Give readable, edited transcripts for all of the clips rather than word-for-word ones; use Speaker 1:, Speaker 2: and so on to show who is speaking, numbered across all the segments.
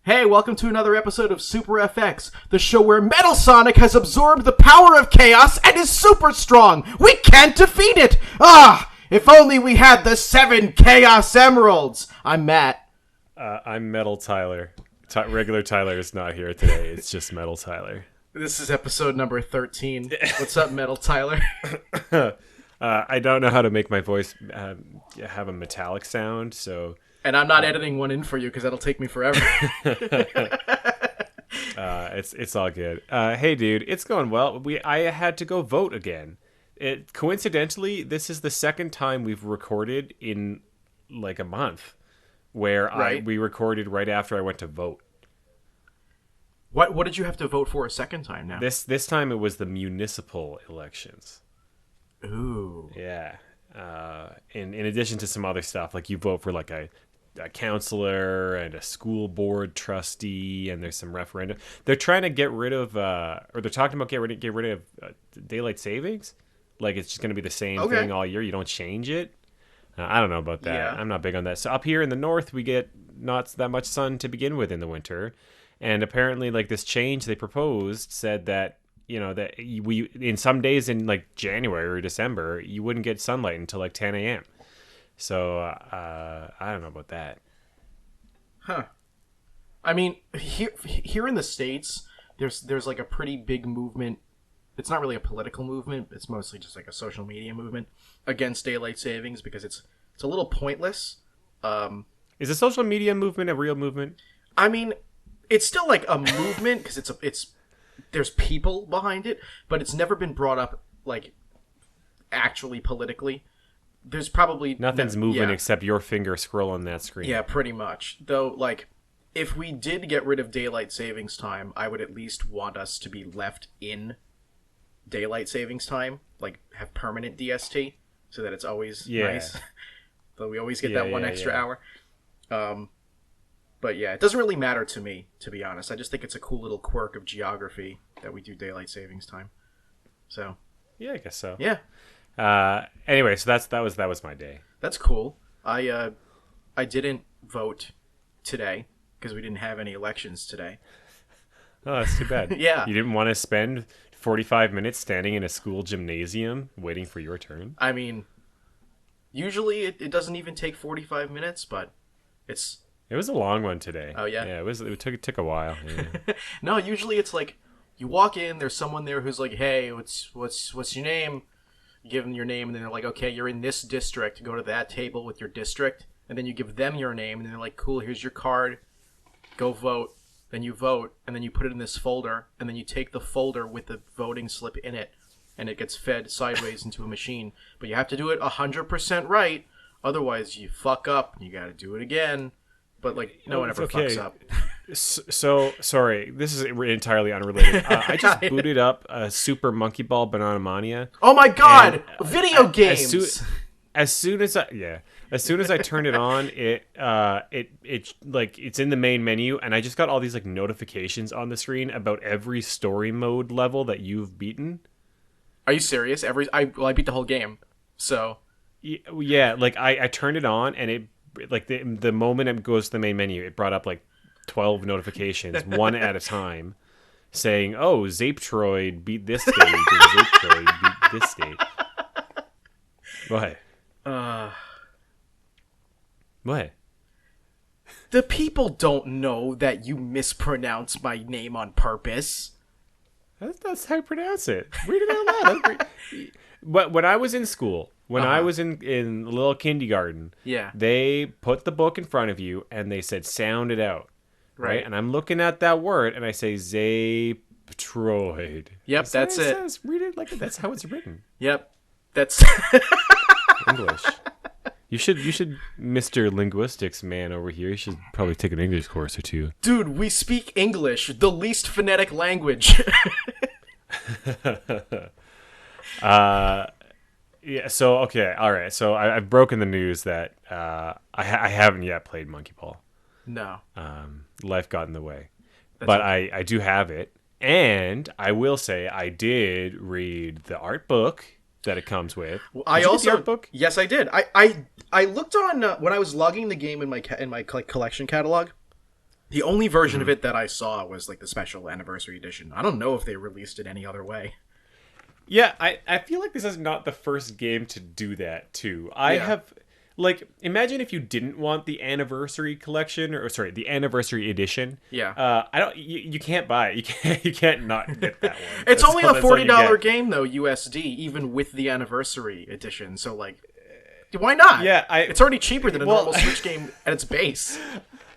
Speaker 1: Hey, welcome to another episode of Super FX, the show where Metal Sonic has absorbed the power of chaos and is super strong. We can't defeat it. If only we had the 7 Chaos Emeralds. I'm Matt.
Speaker 2: I'm Metal Tyler. Regular Tyler is not here today. It's just Metal Tyler.
Speaker 1: This is episode number 13. What's up, Metal Tyler?
Speaker 2: I don't know how to make my voice have a metallic sound, so...
Speaker 1: And I'm not editing one in for you because that'll take me forever.
Speaker 2: It's all good. Hey, dude, it's going well. I had to go vote again. Coincidentally, this is the second time we've recorded in like a month, where we recorded right after I went to vote.
Speaker 1: What did you have to vote for a second time now?
Speaker 2: This time it was the municipal elections.
Speaker 1: Ooh.
Speaker 2: Yeah. In addition to some other stuff, like you vote for like a counselor and a school board trustee, and there's some referendum. They're trying to get rid of, or they're talking about get rid of daylight savings. Like it's just going to be the same thing all year. You don't change it. I don't know about that. Yeah. I'm not big on that. So up here in the north, we get not that much sun to begin with in the winter, and apparently, like this change they proposed said that that we in some days in like January or December you wouldn't get sunlight until like 10 a.m. So I don't know about that.
Speaker 1: Huh. I mean, here in the States, there's like a pretty big movement. It's not really a political movement. It's mostly just like a social media movement against daylight savings because it's a little pointless.
Speaker 2: Is the social media movement a real movement?
Speaker 1: I mean, it's still like a movement because it's there's people behind it, but it's never been brought up like actually politically. There's probably
Speaker 2: nothing's moving except your finger scrolling that screen.
Speaker 1: Yeah, pretty much. Though, like, if we did get rid of daylight savings time, I would at least want us to be left in daylight savings time, like have permanent DST, so that it's always nice. Though we always get that one extra hour. But yeah, it doesn't really matter to me, to be honest. I just think it's a cool little quirk of geography that we do daylight savings time. So
Speaker 2: yeah, I guess so.
Speaker 1: Yeah.
Speaker 2: Anyway, so that was my day.
Speaker 1: That's cool. I didn't vote today because we didn't have any elections today.
Speaker 2: Oh, that's too bad.
Speaker 1: Yeah.
Speaker 2: You didn't want to spend 45 minutes standing in a school gymnasium waiting for your turn?
Speaker 1: I mean, usually it doesn't even take 45 minutes, but it
Speaker 2: was a long one today.
Speaker 1: Oh yeah.
Speaker 2: Yeah, it took a while. Yeah.
Speaker 1: No, usually it's like you walk in, there's someone there who's like, "Hey, what's your name?" You give them your name, and then they're like, "Okay, you're in this district. Go to that table with your district." And then you give them your name, and they're like, "Cool, here's your card. Go vote." Then you vote, and then you put it in this folder, and then you take the folder with the voting slip in it, and it gets fed sideways into a machine. But you have to do it 100% right, otherwise you fuck up, and you got to do it again. But like no one ever fucks up.
Speaker 2: So sorry, this is entirely unrelated. I just booted up a Super Monkey Ball Banana Mania.
Speaker 1: Oh my god! Video games.
Speaker 2: As soon as I turned it on, it like it's in the main menu, and I just got all these like notifications on the screen about every story mode level that you've beaten.
Speaker 1: Are you serious? I beat the whole game. So
Speaker 2: yeah, like I turned it on, and it like the moment it goes to the main menu, it brought up like 12 notifications, one at a time, saying, "Oh, Zapetroid beat this stage, and Zapetroid beat this stage." What? What?
Speaker 1: The people don't know that you mispronounce my name on purpose.
Speaker 2: That's how you pronounce it. Read it out loud. But when I was in school, I was in little kindergarten, they put the book in front of you and they said, "Sound it out." Right? And I'm looking at that word and I say, Zapetroid.
Speaker 1: Yep, that's it.
Speaker 2: Says. Read it like that's how it's written.
Speaker 1: Yep. That's
Speaker 2: English. You should, Mr. Linguistics man over here. You should probably take an English course or two.
Speaker 1: Dude, we speak English, the least phonetic language.
Speaker 2: Yeah. So okay. All right. So I've broken the news that I haven't yet played Monkey Ball.
Speaker 1: No.
Speaker 2: Life got in the way, but okay. I do have it, and I will say I did read the art book that it comes with.
Speaker 1: I also art book. Yes, I did. I looked on when I was logging the game in my collection catalog. The only version of it that I saw was like the special anniversary edition. I don't know if they released it any other way.
Speaker 2: Yeah, I feel like this is not the first game to do that too. I
Speaker 1: Yeah.
Speaker 2: have like imagine if you didn't want the anniversary collection or sorry, the anniversary edition.
Speaker 1: Yeah.
Speaker 2: I don't you can't buy it. You can't not get that one.
Speaker 1: It's only a
Speaker 2: that's all you
Speaker 1: $40
Speaker 2: get.
Speaker 1: game though, USD, even with the anniversary edition. So like, why not?
Speaker 2: Yeah,
Speaker 1: it's already cheaper than a
Speaker 2: well-
Speaker 1: normal Switch game at its base.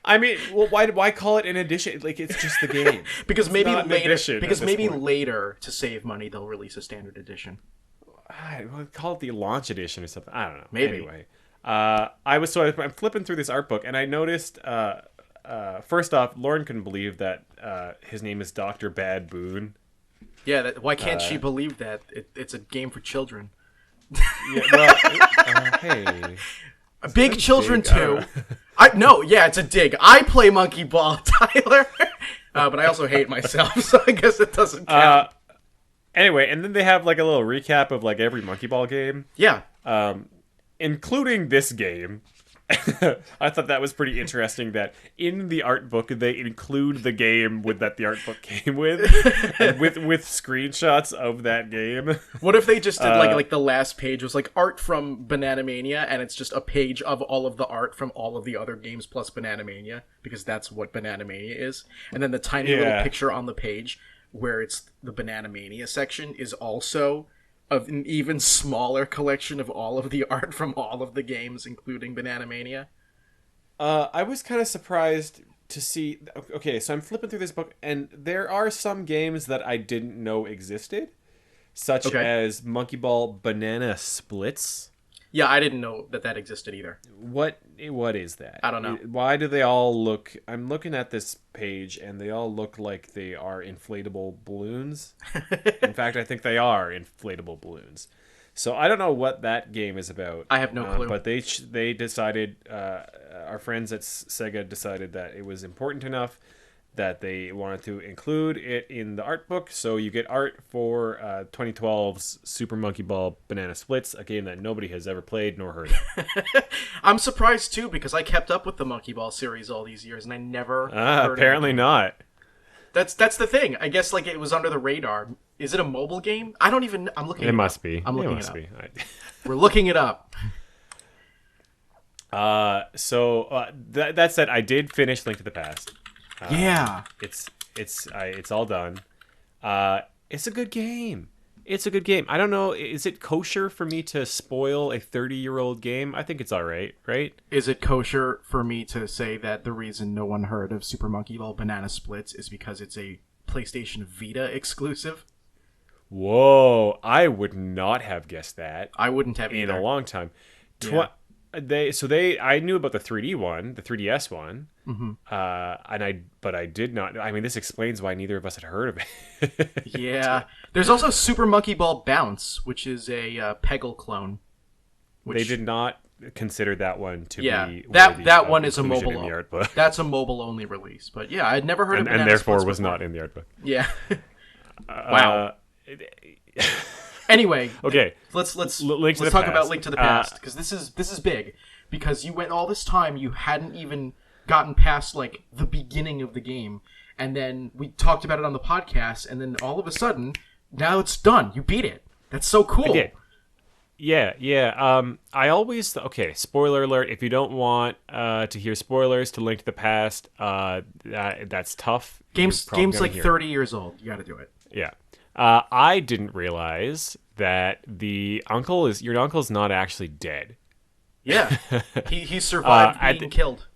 Speaker 2: I mean, well, why call it an edition? Like it's just the game.
Speaker 1: Because
Speaker 2: It's
Speaker 1: maybe
Speaker 2: not an
Speaker 1: later,
Speaker 2: edition at this point.
Speaker 1: later to save money, they'll release a standard edition.
Speaker 2: We'll call it the launch edition or something. I don't know.
Speaker 1: Maybe.
Speaker 2: Anyway, I'm flipping through this art book and I noticed. First off, Lauren couldn't believe that his name is Dr. Bad Boon.
Speaker 1: Yeah, why can't she believe that it's a game for children?
Speaker 2: Yeah, well, hey,
Speaker 1: Big Children
Speaker 2: big, I don't
Speaker 1: 2. No, yeah, it's a dig. I play Monkey Ball, Tyler, but I also hate myself, so I guess it doesn't count.
Speaker 2: anyway, and then they have like a little recap of like every Monkey Ball game,
Speaker 1: Yeah,
Speaker 2: including this game. I thought that was pretty interesting that in the art book they include the game with that the art book came with, and with screenshots of that game.
Speaker 1: what if they just did like the last page was like art from Banana Mania, and it's just a page of all of the art from all of the other games plus Banana Mania, because that's what Banana Mania is, and then the tiny little
Speaker 2: Yeah.
Speaker 1: picture on the page where it's the Banana Mania section is also of an even smaller collection of all of the art from all of the games, including Banana Mania.
Speaker 2: I was kind of surprised to see. Okay, so I'm flipping through this book, and there are some games that I didn't know existed, such
Speaker 1: Okay.
Speaker 2: as Monkey Ball Banana Splits.
Speaker 1: Yeah, I didn't know that existed either.
Speaker 2: What is that?
Speaker 1: I don't know.
Speaker 2: Why do they all look? I'm looking at this page, and they all look like they are inflatable balloons. In fact, I think they are inflatable balloons. So I don't know what that game is about.
Speaker 1: I have no clue.
Speaker 2: But they decided, our friends at Sega decided that it was important enough that they wanted to include it in the art book. So you get art for 2012's Super Monkey Ball Banana Splits, a game that nobody has ever played nor heard of.
Speaker 1: I'm surprised too, because I kept up with the Monkey Ball series all these years, and I never heard
Speaker 2: Apparently
Speaker 1: of it.
Speaker 2: not.
Speaker 1: That's the thing. I guess like it was under the radar. Is it a mobile game? I don't even. I'm looking.
Speaker 2: It must be.
Speaker 1: I'm looking
Speaker 2: it must
Speaker 1: it up.
Speaker 2: be.
Speaker 1: We're looking it up.
Speaker 2: That said, I did finish Link to the Past.
Speaker 1: Yeah.
Speaker 2: It's all done. It's a good game. It's a good game. I don't know. Is it kosher for me to spoil a 30-year-old game? I think it's all right. Right?
Speaker 1: Is it kosher for me to say that the reason no one heard of Super Monkey Ball Banana Splits is because it's a PlayStation Vita exclusive?
Speaker 2: Whoa! I would not have guessed that
Speaker 1: I wouldn't have
Speaker 2: in
Speaker 1: either.
Speaker 2: a long time.
Speaker 1: Yeah.
Speaker 2: I knew about the 3D one, the 3DS one,
Speaker 1: Mm-hmm.
Speaker 2: but I did not. I mean, this explains why neither of us had heard of it.
Speaker 1: Yeah. There's also Super Monkey Ball Bounce, which is a Peggle clone.
Speaker 2: They did not consider that one to
Speaker 1: Yeah,
Speaker 2: be
Speaker 1: that
Speaker 2: worthy of
Speaker 1: one is a
Speaker 2: inclusion
Speaker 1: mobile.
Speaker 2: in the art book,
Speaker 1: That's a mobile only release. But yeah, I'd never heard of
Speaker 2: and
Speaker 1: Banana
Speaker 2: therefore
Speaker 1: Splits
Speaker 2: was
Speaker 1: before.
Speaker 2: not in the art book.
Speaker 1: Yeah. Wow.
Speaker 2: Uh,
Speaker 1: Anyway,
Speaker 2: okay,
Speaker 1: let's
Speaker 2: Link to
Speaker 1: let's
Speaker 2: the
Speaker 1: talk
Speaker 2: Past.
Speaker 1: about Link to the Past, because this is big, because you went all this time, you hadn't even gotten past like the beginning of the game, and then we talked about it on the podcast, and then all of a sudden now it's done. You beat it. That's so cool.
Speaker 2: I did. Yeah. I always spoiler alert. If you don't want to hear spoilers to Link to the Past, that's tough.
Speaker 1: Game's
Speaker 2: You're probably
Speaker 1: like
Speaker 2: gonna hear
Speaker 1: 30 years old. You got to do it.
Speaker 2: Yeah. I didn't realize that your uncle's not actually dead.
Speaker 1: Yeah, he survived
Speaker 2: at
Speaker 1: being killed.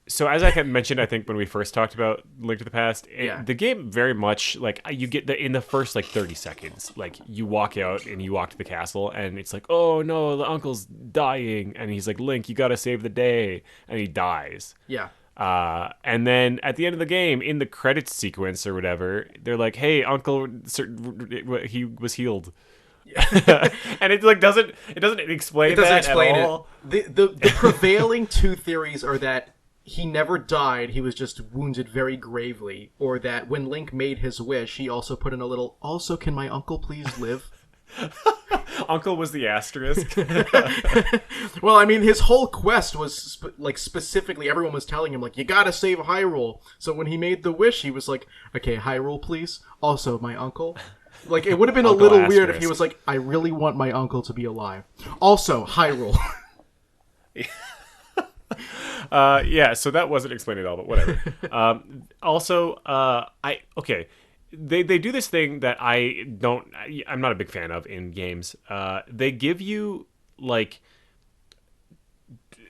Speaker 2: So as I had mentioned, I think when we first talked about Link to the Past,
Speaker 1: Yeah.
Speaker 2: the game very much like you get in the first like 30 seconds, like you walk out and you walk to the castle and it's like, oh no, the uncle's dying, and he's like, Link, you gotta save the day, and he dies.
Speaker 1: Yeah.
Speaker 2: And then at the end of the game, in the credits sequence or whatever, they're like, hey, Uncle, he was healed. And it like doesn't explain
Speaker 1: It doesn't
Speaker 2: that
Speaker 1: explain
Speaker 2: at
Speaker 1: it.
Speaker 2: all.
Speaker 1: The prevailing two theories are that he never died, he was just wounded very gravely, or that when Link made his wish, he also put in a little, also, can my uncle please live?
Speaker 2: Uncle was the asterisk.
Speaker 1: Well, I mean, his whole quest was like specifically everyone was telling him like you gotta save Hyrule. So when he made the wish, he was like, okay, Hyrule, please. Also, my uncle. Like it would have been a
Speaker 2: Uncle
Speaker 1: little weird if
Speaker 2: asterisk.
Speaker 1: he was like, I really want my uncle to be alive. Also, Hyrule.
Speaker 2: Yeah, so that wasn't explained at all, but whatever. They do this thing that I'm not a big fan of in games. They give you like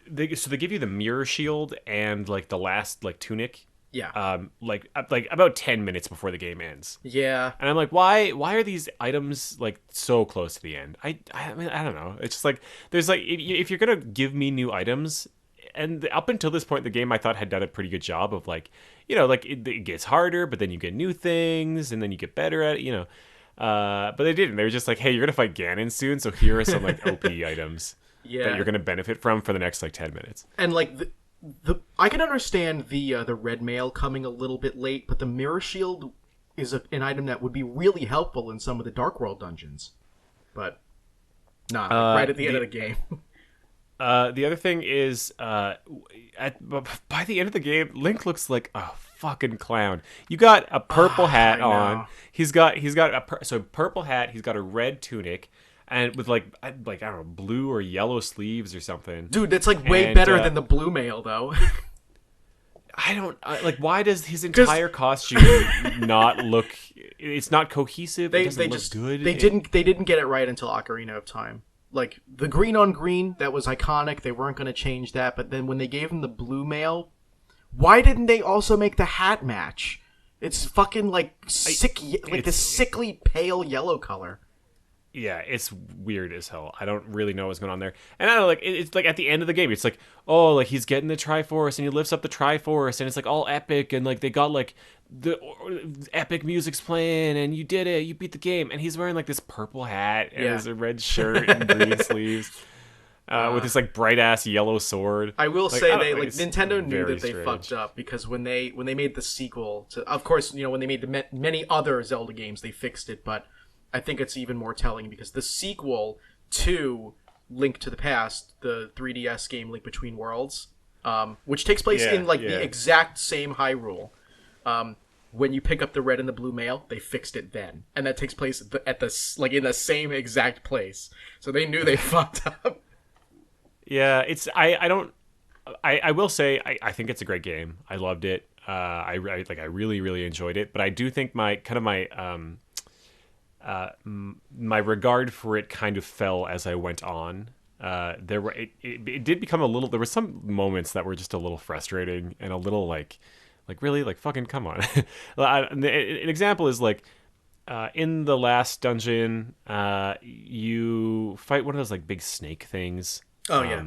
Speaker 2: they give you the mirror shield and like the last like tunic.
Speaker 1: Yeah.
Speaker 2: Like about 10 minutes before the game ends.
Speaker 1: Yeah.
Speaker 2: And I'm like, why are these items like so close to the end? I mean, I don't know. It's just like there's like if you're gonna give me new items, and up until this point, the game I thought had done a pretty good job of like, like it gets harder, but then you get new things, and then you get better at it, But they didn't. They were just like, hey, you're gonna fight Ganon soon, so here are some like OP items that you're gonna benefit from for the next like 10 minutes.
Speaker 1: And like the I can understand the red mail coming a little bit late, but the mirror shield is an item that would be really helpful in some of the Dark World dungeons. But not right at the end of the game.
Speaker 2: The other thing is, by the end of the game, Link looks like a fucking clown. You got a purple hat on. He's got purple hat. He's got a red tunic, and with like I don't know, blue or yellow sleeves or something.
Speaker 1: Dude, that's like way better than the blue mail, though.
Speaker 2: Why does his entire costume not look? It's not cohesive. It doesn't look good.
Speaker 1: They didn't get it right until Ocarina of Time. Like, the green on green, that was iconic. They weren't going to change that. But then when they gave him the blue mail, why didn't they also make the hat match? It's fucking, like, the sickly pale yellow color.
Speaker 2: Yeah, it's weird as hell. I don't really know what's going on there. And I don't know, like, it's like at the end of the game, it's like, oh, like he's getting the Triforce and he lifts up the Triforce and it's like all epic and like they got like the epic music's playing and you did it, you beat the game. And he's wearing like this purple hat and has a red shirt and green sleeves with this like bright ass yellow sword.
Speaker 1: I will say Nintendo knew that they
Speaker 2: strange.
Speaker 1: fucked up because when they made the sequel to, of course, when they made the many other Zelda games, they fixed it, but I think it's even more telling because the sequel to Link to the Past, the 3DS game Link Between Worlds, which takes place in the exact same Hyrule, when you pick up the red and the blue mail, they fixed it then, and that takes place at in the same exact place. So they knew they fucked up.
Speaker 2: Yeah, I will say I think it's a great game. I loved it. I really really enjoyed it, but I do think my regard for it kind of fell as I went on. It did become a little. There were some moments that were just a little frustrating and a little like really like fucking come on. An example is like in the last dungeon, you fight one of those like big snake things.
Speaker 1: Oh yeah.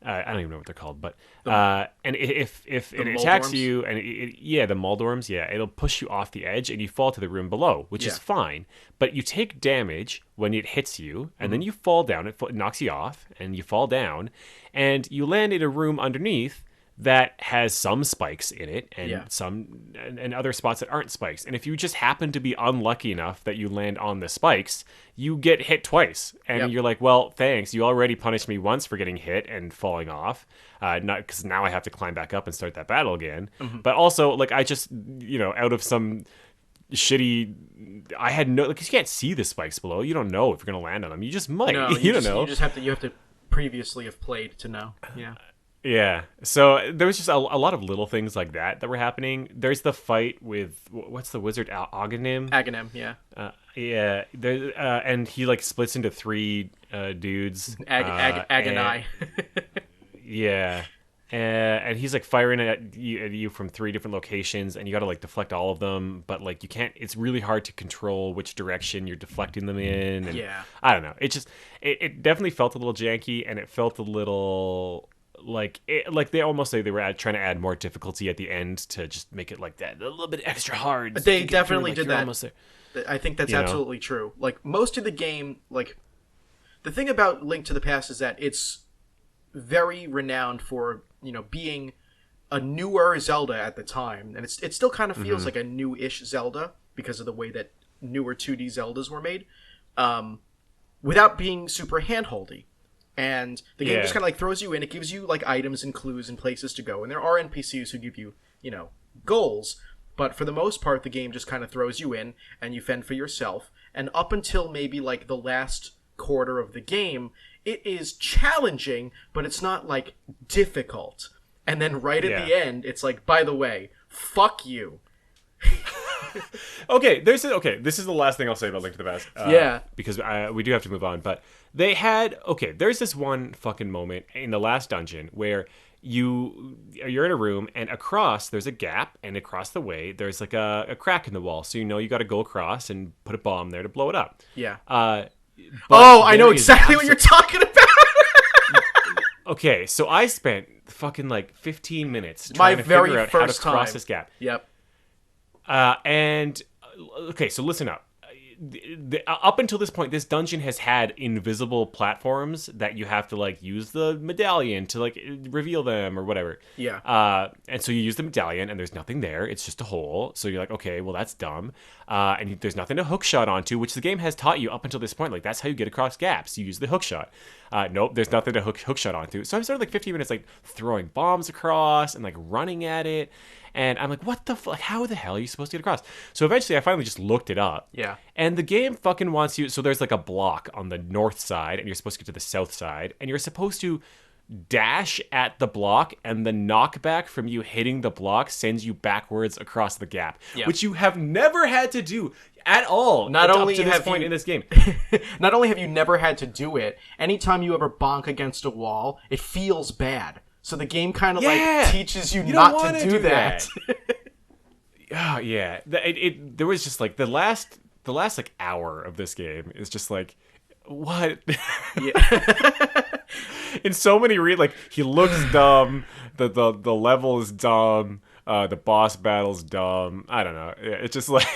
Speaker 2: I don't even know what they're called, but and if it attacks you, and the Moldorms, it'll push you off the edge, and you fall to the room below, which is fine. But you take damage when it hits you, and then you fall down. It knocks you off, and you fall down, and you land in a room underneath that has some spikes in it, and some and other spots that aren't spikes. And if you just happen to be unlucky enough that you land on the spikes, you get hit twice, and you're like, "Well, thanks. You already punished me once for getting hit and falling off, not because now I have to climb back up and start that battle again." But also, like, I just out of some shitty, I had no because you can't see the spikes below. You don't know if you're gonna land on them. You just might.
Speaker 1: No,
Speaker 2: you don't know.
Speaker 1: You have to previously have played to know. Yeah.
Speaker 2: Yeah, so there was just a lot of little things like that were happening. There's the fight with what's the wizard Aghanim?
Speaker 1: Aghanim, yeah.
Speaker 2: Yeah, and he like splits into three dudes.
Speaker 1: Agonai.
Speaker 2: Yeah, and he's like firing at you from three different locations, and you got to like deflect all of them, but like you can't. It's really hard to control which direction you're deflecting them in. And I don't know. It definitely felt a little janky, and it felt a little. Like they almost say they were trying to add more difficulty at the end to just make it like that a little bit extra hard.
Speaker 1: They definitely did that.
Speaker 2: Almost there.
Speaker 1: I think that's absolutely true. Like most of the game, like the thing about Link to the Past is that it's very renowned for being a newer Zelda at the time, and it still kind of feels like a new-ish Zelda because of the way that newer 2D Zeldas were made. without being super handholdy. And the game
Speaker 2: Yeah.
Speaker 1: just kind of like throws you in. It gives you like items and clues and places to go. And there are NPCs who give you, goals. But for the most part, the game just kind of throws you in and you fend for yourself. And up until maybe like the last quarter of the game, it is challenging, but it's not like difficult. And then right at the end, it's like, by the way, fuck you.
Speaker 2: Okay, this is the last thing I'll say about Link to the Past. Because we do have to move on. But there's this one fucking moment in the last dungeon where you're in a room and across there's a gap, and across the way there's like a crack in the wall, so you got to go across and put a bomb there to blow it up.
Speaker 1: Yeah.
Speaker 2: I
Speaker 1: know exactly what you're talking about.
Speaker 2: Okay, so I spent fucking like 15 minutes trying to figure out how to cross this gap.
Speaker 1: Yep.
Speaker 2: Okay, so listen up. Up until this point, this dungeon has had invisible platforms that you have to like use the medallion to like reveal them or whatever.
Speaker 1: Yeah.
Speaker 2: And so you use the medallion and there's nothing there. It's just a hole. So you're like, okay, well that's dumb. And there's nothing to hook shot onto, which the game has taught you up until this point. Like that's how you get across gaps. You use the hook shot. Nope, there's nothing to hook shot onto. So I'm sort of like 15 minutes like throwing bombs across and like running at it. And I'm like, what the fuck? How the hell are you supposed to get across? So eventually I finally just looked it up.
Speaker 1: Yeah.
Speaker 2: And the game fucking wants you. So there's like a block on the north side, and you're supposed to get to the south side, and you're supposed to dash at the block, and the knockback from you hitting the block sends you backwards across the gap, which you have never had to do at all.
Speaker 1: Not only
Speaker 2: up to this
Speaker 1: have
Speaker 2: point
Speaker 1: you,
Speaker 2: in this game.
Speaker 1: Not only have you never had to do it, anytime you ever bonk against a wall, it feels bad. So the game kind of like teaches you not to do that.
Speaker 2: Oh yeah, there was just like the last like hour of this game is just like what?
Speaker 1: Yeah.
Speaker 2: In so many like he looks dumb, the level is dumb, the boss battle's dumb. I don't know. It's just like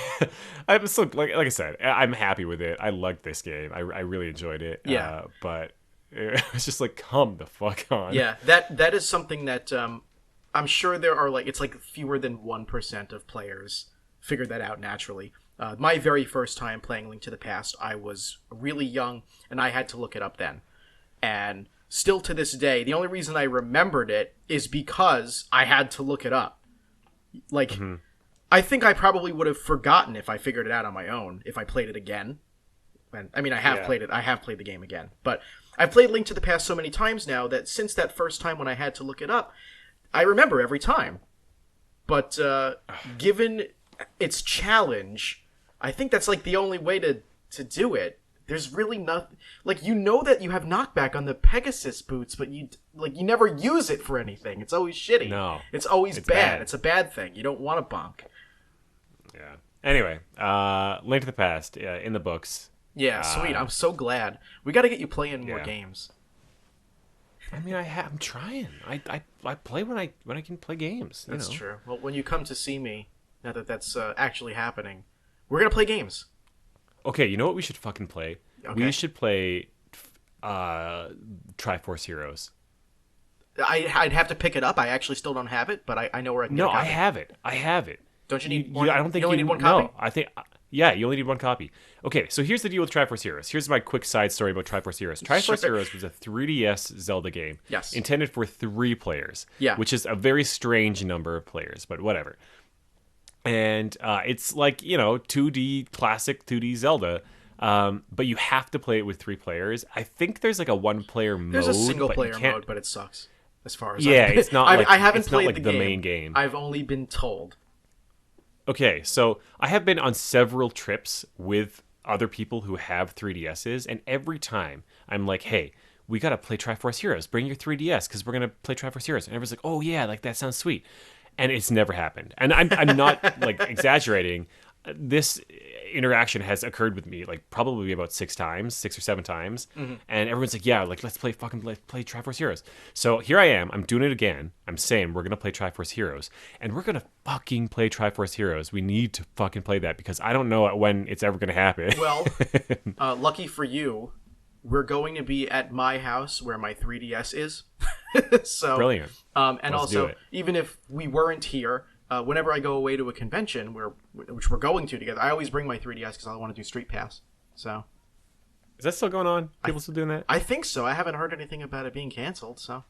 Speaker 2: I'm so like I said, I'm happy with it. I liked this game. I really enjoyed it.
Speaker 1: Yeah.
Speaker 2: But it's just like come the fuck on.
Speaker 1: Yeah, that is something that I'm sure there are like it's like fewer than 1% of players figure that out naturally. My very first time playing Link to the Past, I was really young and I had to look it up then. And still to this day, the only reason I remembered it is because I had to look it up. Like, I think I probably would have forgotten if I figured it out on my own if I played it again. And I mean, I have played it. I have played the game again, but I've played Link to the Past so many times now that since that first time when I had to look it up, I remember every time. But given its challenge, I think that's like the only way to do it. There's really nothing like that you have knockback on the Pegasus boots, but you never use it for anything. It's always shitty.
Speaker 2: No,
Speaker 1: it's always bad. It's a bad thing. You don't want to bonk.
Speaker 2: Yeah. Anyway, Link to the Past in the books.
Speaker 1: Yeah, sweet. I'm so glad. We got to get you playing more games.
Speaker 2: I mean, I'm trying. I play when I can play games.
Speaker 1: That's true. Well, when you come to see me, now that that's actually happening, we're gonna play games.
Speaker 2: Okay, you know what we should fucking play?
Speaker 1: Okay.
Speaker 2: We should play Triforce Heroes.
Speaker 1: I'd have to pick it up. I actually still don't have it, but I know where I can get a copy.
Speaker 2: I have it.
Speaker 1: Don't you need one?
Speaker 2: I don't think
Speaker 1: you only need one copy?
Speaker 2: No, I think... Yeah, you only need one copy. Okay, so here's the deal with Triforce Heroes. Here's my quick side story about Triforce Heroes. Triforce Heroes was a 3DS Zelda game.
Speaker 1: Yes.
Speaker 2: Intended for 3 players.
Speaker 1: Yeah.
Speaker 2: Which is a very strange number of players, but whatever. And it's like, 2D, classic 2D Zelda. But you have to play it with 3 players. I think there's like a 1-player mode.
Speaker 1: There's a single-player mode, but it sucks. As far as
Speaker 2: it's not like,
Speaker 1: I haven't
Speaker 2: it's
Speaker 1: played
Speaker 2: not like the
Speaker 1: game.
Speaker 2: main game.
Speaker 1: I've only been told.
Speaker 2: Okay, so I have been on several trips with other people who have 3DSs, and every time I'm like, hey, we got to play Triforce Heroes. Bring your 3DS because we're going to play Triforce Heroes. And everyone's like, oh, yeah, like that sounds sweet. And it's never happened. And I'm not like exaggerating. This interaction has occurred with me like probably about 6 or 7 times. Mm-hmm. And everyone's like, yeah, like let's play Triforce Heroes. So here I am. I'm doing it again. I'm saying we're going to play Triforce Heroes. And we're going to fucking play Triforce Heroes. We need to fucking play that because I don't know when it's ever going to happen.
Speaker 1: Well, lucky for you, we're going to be at my house where my 3DS is. So
Speaker 2: brilliant.
Speaker 1: And
Speaker 2: let's
Speaker 1: also, even if we weren't here, whenever I go away to a convention, which we're going to together, I always bring my 3DS because I want to do Street Pass. So
Speaker 2: Is that still going on? People still doing that?
Speaker 1: I think so. I haven't heard anything about it being canceled. So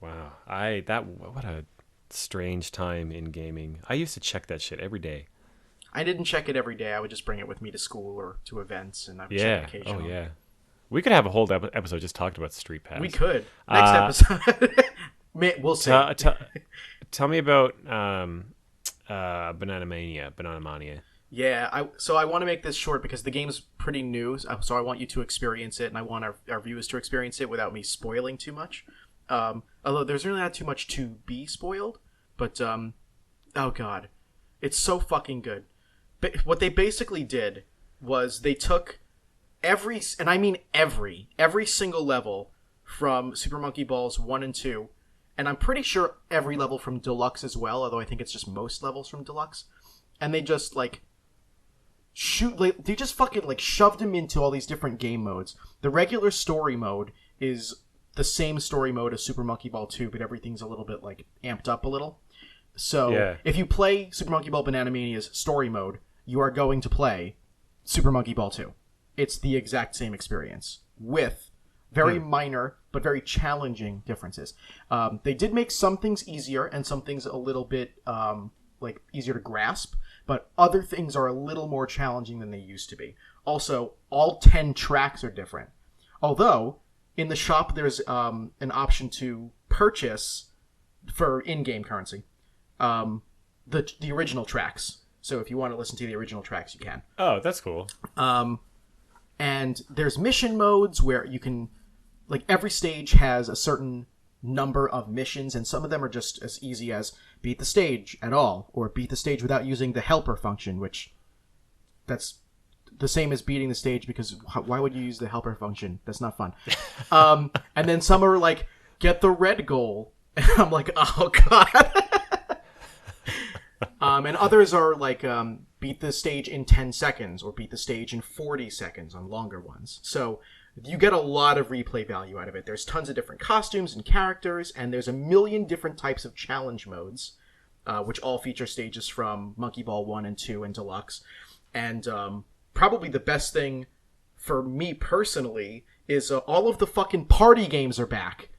Speaker 2: Wow. What a strange time in gaming. I used to check that shit every day.
Speaker 1: I didn't check it every day. I would just bring it with me to school or to events, and I would check
Speaker 2: Yeah. Oh
Speaker 1: occasionally.
Speaker 2: yeah. We could have a whole episode just talked about Street Pass.
Speaker 1: We could next episode. We'll see.
Speaker 2: Tell me about Banana Mania.
Speaker 1: Yeah, so I want to make this short because the game's pretty new, so I want you to experience it, and I want our viewers to experience it without me spoiling too much. Although there's really not too much to be spoiled, but oh god, it's so fucking good. But what they basically did was they took every, and I mean every single level from Super Monkey Balls 1 and 2, and I'm pretty sure every level from Deluxe as well, although I think it's just most levels from Deluxe, and they just they just fucking shoved him into all these different game modes. The regular story mode is the same story mode as Super Monkey Ball 2, but everything's a little bit amped up a little. So if you play Super Monkey Ball Banana Mania's story mode, you are going to play Super Monkey Ball 2. It's the exact same experience with very minor but very challenging differences. They did make some things easier and some things a little bit easier to grasp, but other things are a little more challenging than they used to be. Also, all 10 tracks are different. Although, in the shop there's an option to purchase, for in-game currency, the original tracks. So if you want to listen to the original tracks, you can.
Speaker 2: Oh, that's cool.
Speaker 1: And there's mission modes where you can... every stage has a certain number of missions, and some of them are just as easy as beat the stage at all, or beat the stage without using the helper function, which that's the same as beating the stage, because why would you use the helper function? That's not fun. And then some are get the red goal, and I'm like, oh god. And others are beat the stage in 10 seconds, or beat the stage in 40 seconds on longer ones. So you get a lot of replay value out of it. There's tons of different costumes and characters, and there's a million different types of challenge modes, which all feature stages from Monkey Ball 1 and 2 and Deluxe. And probably the best thing for me personally is all of the fucking party games are back.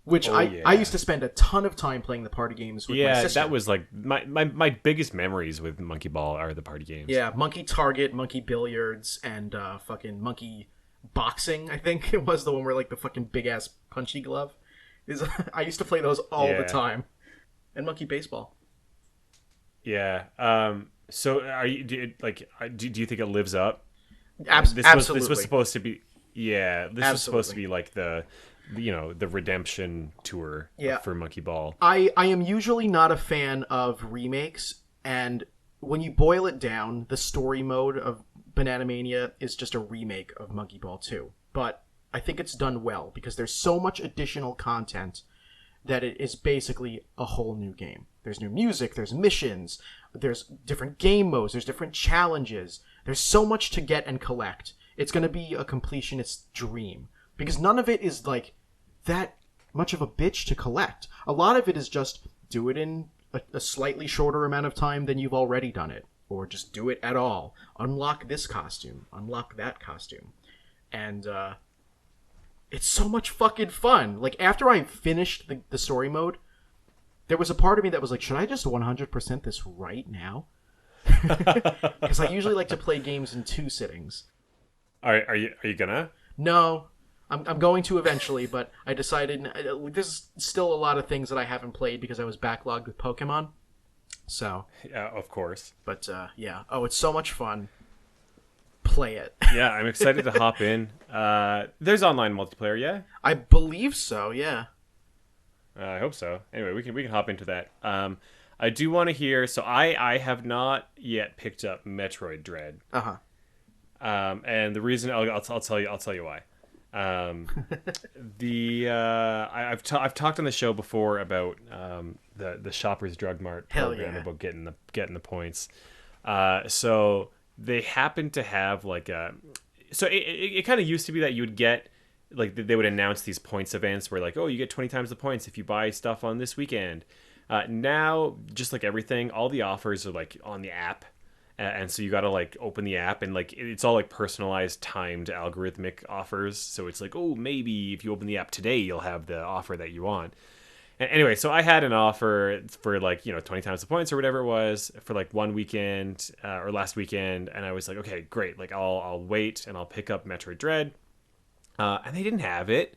Speaker 1: Which I used to spend a ton of time playing the party games with my sister.
Speaker 2: Yeah, that was my biggest memories with Monkey Ball are the party games.
Speaker 1: Yeah, Monkey Target, Monkey Billiards, and fucking Monkey Boxing, I think it was the one where the fucking big ass punchy glove is. I used to play those all the time, and Monkey Baseball.
Speaker 2: Yeah. So do you think it lives up?
Speaker 1: Absolutely.
Speaker 2: This was supposed to be. Yeah. This was supposed to be the redemption tour for Monkey Ball.
Speaker 1: I am usually not a fan of remakes, and when you boil it down, the story mode of Banana Mania is just a remake of Monkey Ball 2. But I think it's done well, because there's so much additional content that it is basically a whole new game. There's new music, there's missions, there's different game modes, there's different challenges. There's so much to get and collect. It's going to be a completionist's dream, because none of it is that much of a bitch to collect. A lot of it is just do it in a slightly shorter amount of time than you've already done it, or just do it at all. Unlock this costume, unlock that costume. And it's so much fucking fun. After I finished the story mode, there was a part of me that was should I just 100% this right now? Because I usually like to play games in 2 sittings.
Speaker 2: Are you gonna?
Speaker 1: No, I'm going to eventually, but I decided there's still a lot of things that I haven't played because I was backlogged with Pokemon. So
Speaker 2: yeah, of course.
Speaker 1: But yeah, it's so much fun. Play it.
Speaker 2: Yeah, I'm excited to hop in. There's online multiplayer, yeah.
Speaker 1: I believe so. Yeah.
Speaker 2: I hope so. Anyway, we can hop into that. I do want to hear. So I have not yet picked up Metroid Dread. And the reason I'll tell you why. I've talked on the show before about the Shoppers Drug Mart program, about getting the points. So they happen to have so it kind of used to be that you would get they would announce these points events where you get 20 times the points if you buy stuff on this weekend. Now, just like everything, all the offers are on the app. And so you got to like open the app, and like it's all like personalized, timed, algorithmic offers. So it's like, oh, maybe if you open the app today, you'll have the offer that you want. And anyway, so I had an offer for like 20 times the points or whatever it was for like one weekend or last weekend, and I was like, okay, great. Like I'll wait and I'll pick up Metroid Dread, and they didn't have it.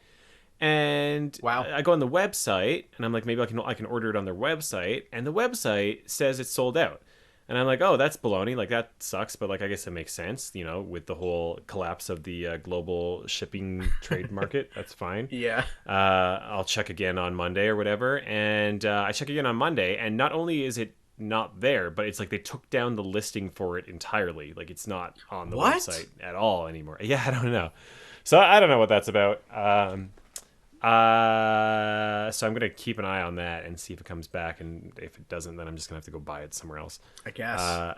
Speaker 2: And
Speaker 1: Wow.
Speaker 2: I go on the website, and I'm like, maybe I can order it on their website, and the website says it's sold out. And I'm like, oh, that's baloney. Like, that sucks. But, like, I guess it makes sense, with the whole collapse of the global shipping trade market. That's fine.
Speaker 1: Yeah.
Speaker 2: I'll check again on Monday or whatever. And I check again on Monday. And not only is it not there, but it's like they took down the listing for it entirely. Like, it's not on the
Speaker 1: What?
Speaker 2: website at all anymore. Yeah, I don't know. So I don't know what that's about. So I'm gonna keep an eye on that and see if it comes back, and if it doesn't, then I'm just gonna have to go buy it somewhere else.
Speaker 1: I guess.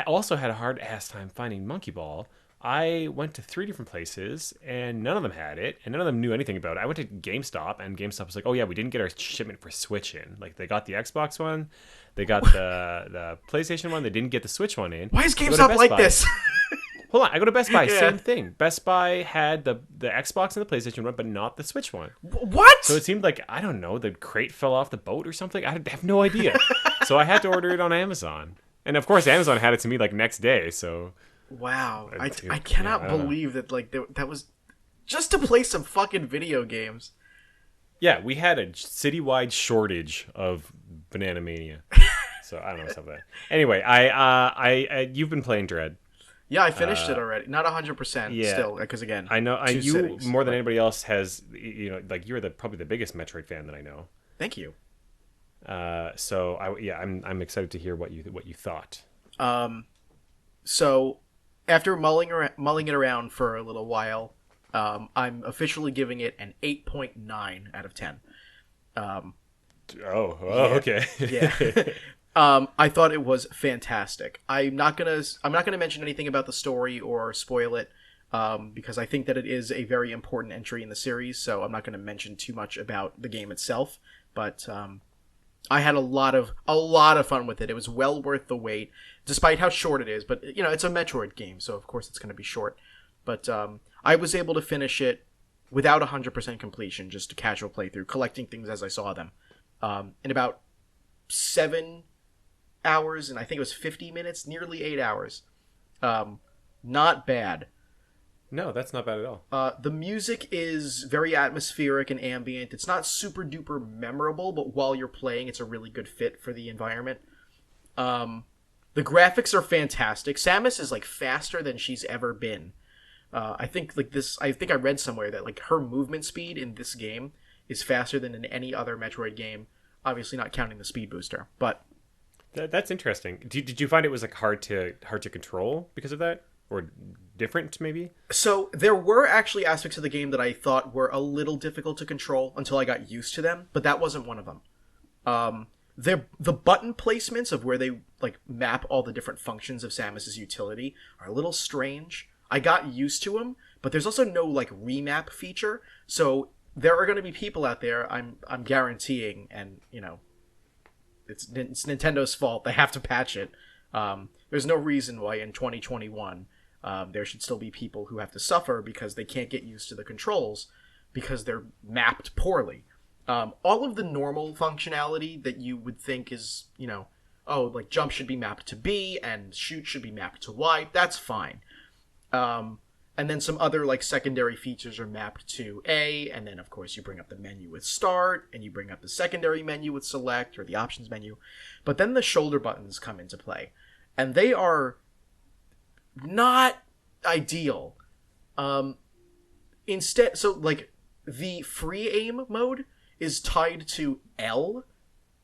Speaker 2: Also had a hard ass time finding Monkey Ball. I went to 3 different places, and none of them had it, and none of them knew anything about it. I went to GameStop, and GameStop was like, "Oh yeah, we didn't get our shipment for Switch in. Like they got the Xbox one, they got the PlayStation one, they didn't get the Switch one in."
Speaker 1: Why is
Speaker 2: I go to
Speaker 1: GameStop
Speaker 2: Best
Speaker 1: like
Speaker 2: Buy.
Speaker 1: this?
Speaker 2: Hold on, I go to Best Buy,
Speaker 1: Yeah.
Speaker 2: same thing. Best Buy had the Xbox and the PlayStation one, but not the Switch one.
Speaker 1: What?
Speaker 2: So it seemed like, I don't know, the crate fell off the boat or something. I have no idea. So I had to order it on Amazon. And of course, Amazon had it to me like next day. So
Speaker 1: Wow. I
Speaker 2: Yeah,
Speaker 1: cannot
Speaker 2: I don't know.
Speaker 1: believe that like that was just to play some fucking video games.
Speaker 2: yeah, we had a citywide shortage of Banana Mania. So I don't know what's up with that. Anyway, I you've been playing Dread.
Speaker 1: Yeah, I finished it already. Not 100%
Speaker 2: yeah.
Speaker 1: still, because again,
Speaker 2: I know
Speaker 1: two
Speaker 2: you
Speaker 1: sittings,
Speaker 2: more than
Speaker 1: but-
Speaker 2: anybody else has. Like you're probably the biggest Metroid fan that I know.
Speaker 1: Thank you.
Speaker 2: So I'm excited to hear what you thought.
Speaker 1: So after mulling it around for a little while, I'm officially giving it an 8.9 out of 10.
Speaker 2: Okay.
Speaker 1: Yeah. I thought it was fantastic. I'm not gonna mention anything about the story or spoil it, because I think that it is a very important entry in the series. So I'm not gonna mention too much about the game itself. But I had a lot of fun with it. It was well worth the wait, despite how short it is. But it's a Metroid game, so of course it's gonna be short. But I was able to finish it without 100% completion, just a casual playthrough, collecting things as I saw them, in about 7 hours, and I think it was 50 minutes, nearly 8 hours. Not bad.
Speaker 2: No, that's not bad at all.
Speaker 1: The music is very atmospheric and ambient. It's not super duper memorable, but while you're playing, it's a really good fit for the environment. The graphics are fantastic. Samus is like faster than she's ever been. I think I read somewhere that like her movement speed in this game is faster than in any other Metroid game. Obviously, not counting the speed booster, but
Speaker 2: That's interesting. Did you find it was like hard to control because of that, or different maybe?
Speaker 1: so there were actually aspects of the game that I thought were a little difficult to control until I got used to them, but that wasn't one of them. The button placements of where they like map all the different functions of Samus's utility are a little strange. I got used to them, but there's also no like remap feature, so there are going to be people out there. I'm guaranteeing, and it's Nintendo's fault. They have to patch it. There's no reason why in 2021 there should still be people who have to suffer because they can't get used to the controls because they're mapped poorly. All of the normal functionality that you would think is, like jump should be mapped to B and shoot should be mapped to Y, that's fine. And then some other like secondary features are mapped to A, and then of course you bring up the menu with start, and you bring up the secondary menu with select, or the options menu. But then the shoulder buttons come into play, and they are not ideal. Instead, so like the free aim mode is tied to L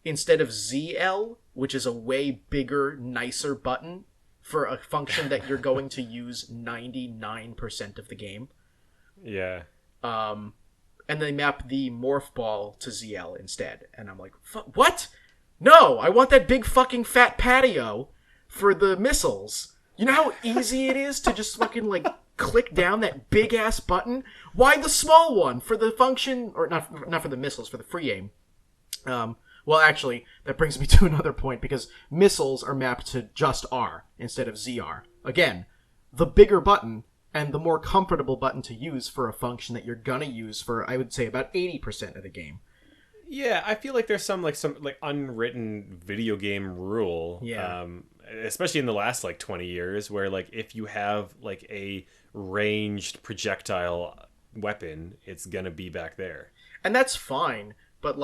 Speaker 1: instead of ZL, which is a way bigger, nicer button for a function that you're going to use 99% of the game.
Speaker 2: Yeah.
Speaker 1: And they map the morph ball to ZL instead. And I'm like, what? No, I want that big fucking fat patio for the missiles. You know how easy it is to just fucking like click down that big ass button? Why the small one for the function, or not for the missiles, for the free aim? Well, actually, that brings me to another point, because missiles are mapped to just R instead of ZR. Again, the bigger button and the more comfortable button to use for a function that you're gonna use for, I would say, about 80% of the game.
Speaker 2: Yeah, I feel like there's some unwritten video game rule.
Speaker 1: Yeah.
Speaker 2: Especially in the last 20 years, where if you have a ranged projectile weapon, it's gonna be back there.
Speaker 1: And that's fine, but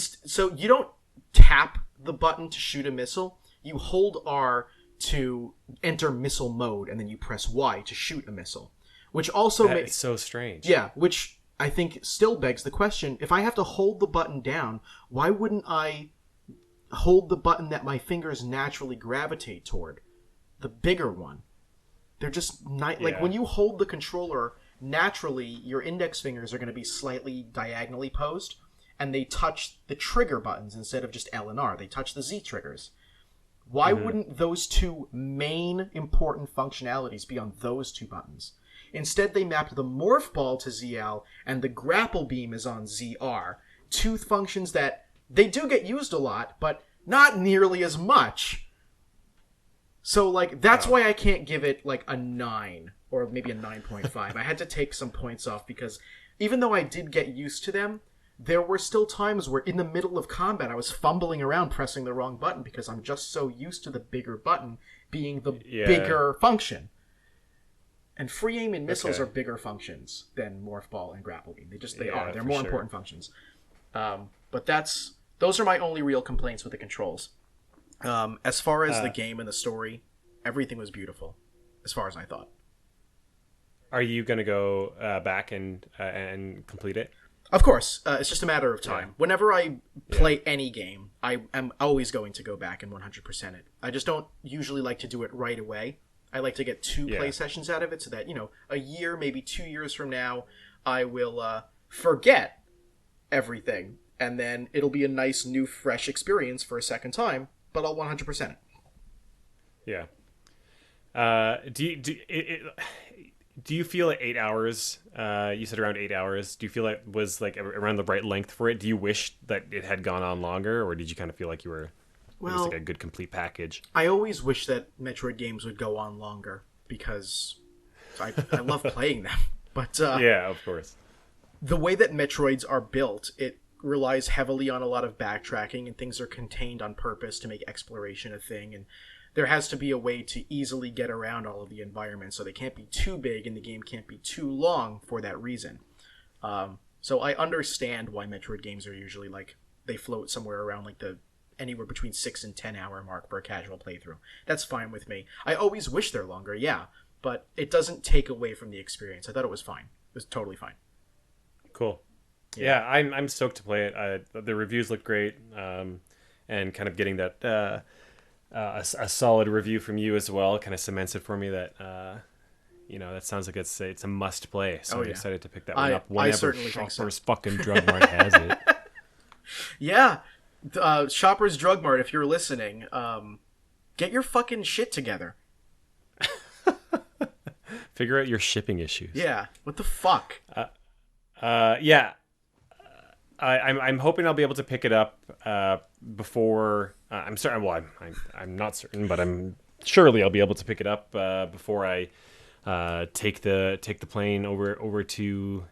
Speaker 1: so you don't tap the button to shoot a missile. You hold R to enter missile mode, and then you press Y to shoot a missile. Which also
Speaker 2: That is so strange.
Speaker 1: Yeah, which I think still begs the question, if I have to hold the button down, why wouldn't I hold the button that my fingers naturally gravitate toward? The bigger one. They're just not...
Speaker 2: Yeah.
Speaker 1: when you hold the controller, naturally, your index fingers are going to be slightly diagonally posed, and they touch the trigger buttons instead of just L and R. They touch the Z triggers. Why wouldn't those two main important functionalities be on those two buttons? Instead, they mapped the morph ball to ZL, and the grapple beam is on ZR. Two functions that they do get used a lot, but not nearly as much. So, that's why I can't give it, a 9, or maybe a 9.5. I had to take some points off, because even though I did get used to them, there were still times where in the middle of combat I was fumbling around pressing the wrong button, because I'm just so used to the bigger button being the bigger function. And free aim and missiles are bigger functions than morph ball and grapple beam. They are. They're more important functions. But those are my only real complaints with the controls. As far as the game and the story, everything was beautiful, as far as I thought.
Speaker 2: Are you going to go back and complete it?
Speaker 1: Of course. It's just a matter of time. Yeah. Whenever I play any game, I am always going to go back and 100% it. I just don't usually like to do it right away. I like to get 2 play sessions out of it, so that, a year, maybe 2 years from now, I will forget everything. And then it'll be a nice, new, fresh experience for a second time, but I'll 100% it.
Speaker 2: Yeah. Do you feel 8 hours? You said around 8 hours. Do you feel was around the right length for it? Do you wish that it had gone on longer, or did you kind of feel like you were it was a good complete package?
Speaker 1: I always wish that Metroid games would go on longer, because I love playing them. But
Speaker 2: yeah, of course.
Speaker 1: The way that Metroids are built, it relies heavily on a lot of backtracking, and things are contained on purpose to make exploration a thing, and there has to be a way to easily get around all of the environments, so they can't be too big and the game can't be too long for that reason. So I understand why Metroid games are usually they float somewhere around the anywhere between 6 and 10 hour mark for a casual playthrough. That's fine with me. I always wish they're longer, yeah, but it doesn't take away from the experience. I thought it was fine. It was totally fine.
Speaker 2: Cool. Yeah, I'm stoked to play it. The reviews look great, and kind of getting that a solid review from you as well kind of cements it for me that that sounds like it's a must play. So I'm excited to pick that one up whenever Shopper's fucking Drug Mart has it.
Speaker 1: Yeah, Shopper's Drug Mart, if you're listening, get your fucking shit together.
Speaker 2: Figure out your shipping issues.
Speaker 1: Yeah, what the fuck?
Speaker 2: Yeah. I'm hoping I'll be able to pick it up before. I'm certain. Well, I'm not certain, but I'm surely I'll be able to pick it up before I take the plane over to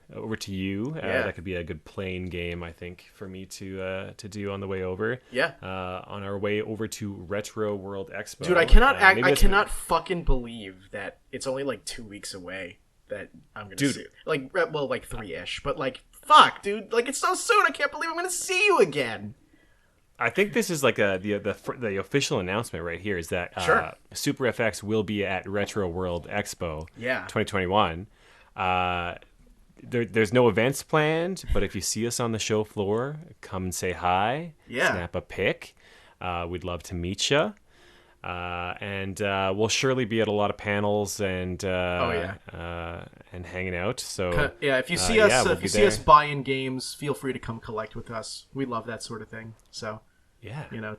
Speaker 2: you. That could be a good plane game, I think, for me to do on the way over.
Speaker 1: Yeah.
Speaker 2: On our way over to Retro World Expo.
Speaker 1: Dude, I cannot fucking believe that it's only 2 weeks away that I'm gonna see. 3-ish, but fuck, dude. It's so soon. I can't believe I'm gonna see you again.
Speaker 2: I think this is the official announcement right here is that Super FX will be at Retro World Expo 2021. There's no events planned, but if you see us on the show floor, come and say hi.
Speaker 1: Yeah.
Speaker 2: Snap a pic. We'd love to meet you. And we'll surely be at a lot of panels and and hanging out. So
Speaker 1: if you see us buying games, feel free to come collect with us. We love that sort of thing. So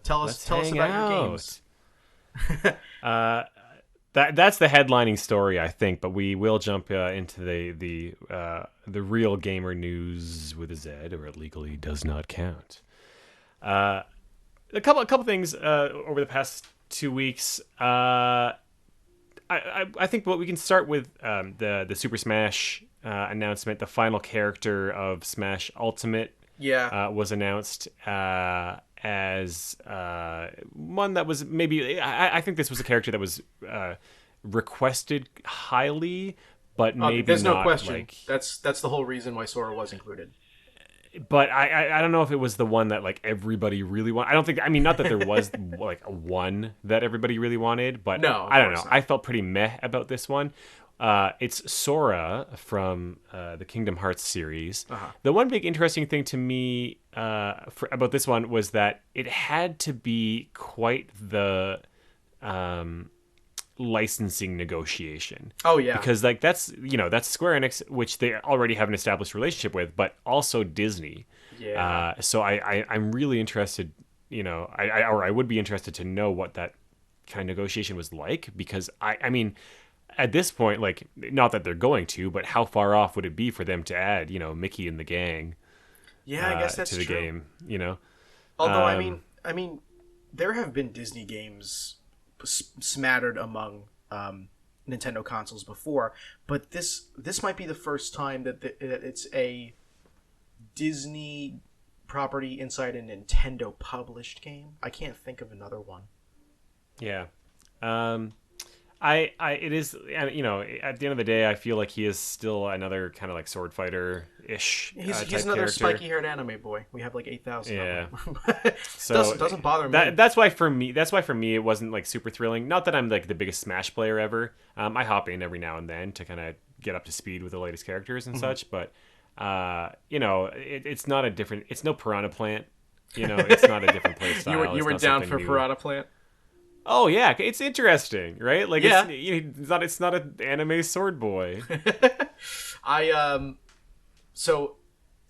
Speaker 1: tell us about your games.
Speaker 2: that's the headlining story, I think. But we will jump into the real gamer news with a Z, or it legally does not count. A couple things over the past 2 weeks. I think what we can start with the Super Smash announcement. The final character of Smash Ultimate
Speaker 1: Yeah.
Speaker 2: was announced as one that was maybe. I think this was a character that was requested highly, but maybe
Speaker 1: There's no
Speaker 2: not
Speaker 1: question.
Speaker 2: like.
Speaker 1: That's the whole reason why Sora was included.
Speaker 2: But I don't know if it was the one that like everybody really wanted. I don't think. I mean, not that there was like a one that everybody really wanted, but
Speaker 1: No, of
Speaker 2: I don't know.
Speaker 1: course not.
Speaker 2: I felt pretty meh about this one. It's Sora from the Kingdom Hearts series.
Speaker 1: Uh-huh.
Speaker 2: The one big interesting thing to me about this one was that it had to be quite the licensing negotiation.
Speaker 1: Oh yeah.
Speaker 2: Because like that's Square Enix, which they already have an established relationship with, but also Disney.
Speaker 1: Yeah.
Speaker 2: So I'm really interested. I would be interested to know what that kind of negotiation was like, because I mean, at this point, like, not that they're going to, but how far off would it be for them to add Mickey and the gang
Speaker 1: Yeah, I guess that's
Speaker 2: to the
Speaker 1: true.
Speaker 2: game?
Speaker 1: Although I mean, there have been Disney games smattered among Nintendo consoles before, but this might be the first time that it's a Disney property inside a Nintendo published game. I can't think of another one.
Speaker 2: Yeah. It is, at the end of the day, I feel like he is still another kind of like sword fighter ish.
Speaker 1: He's another spiky haired anime boy. We have like 8,000.
Speaker 2: Yeah.
Speaker 1: Of them.
Speaker 2: So
Speaker 1: doesn't bother me.
Speaker 2: That's why for me it wasn't like super thrilling. Not that I'm like the biggest Smash player ever. I hop in every now and then to kind of get up to speed with the latest characters and such. But it's not a different. It's no Piranha Plant. It's not a different play style.
Speaker 1: You were down for Piranha Plant.
Speaker 2: Oh yeah, it's interesting, right? Like,
Speaker 1: Yeah.
Speaker 2: it's not an anime sword boy.
Speaker 1: So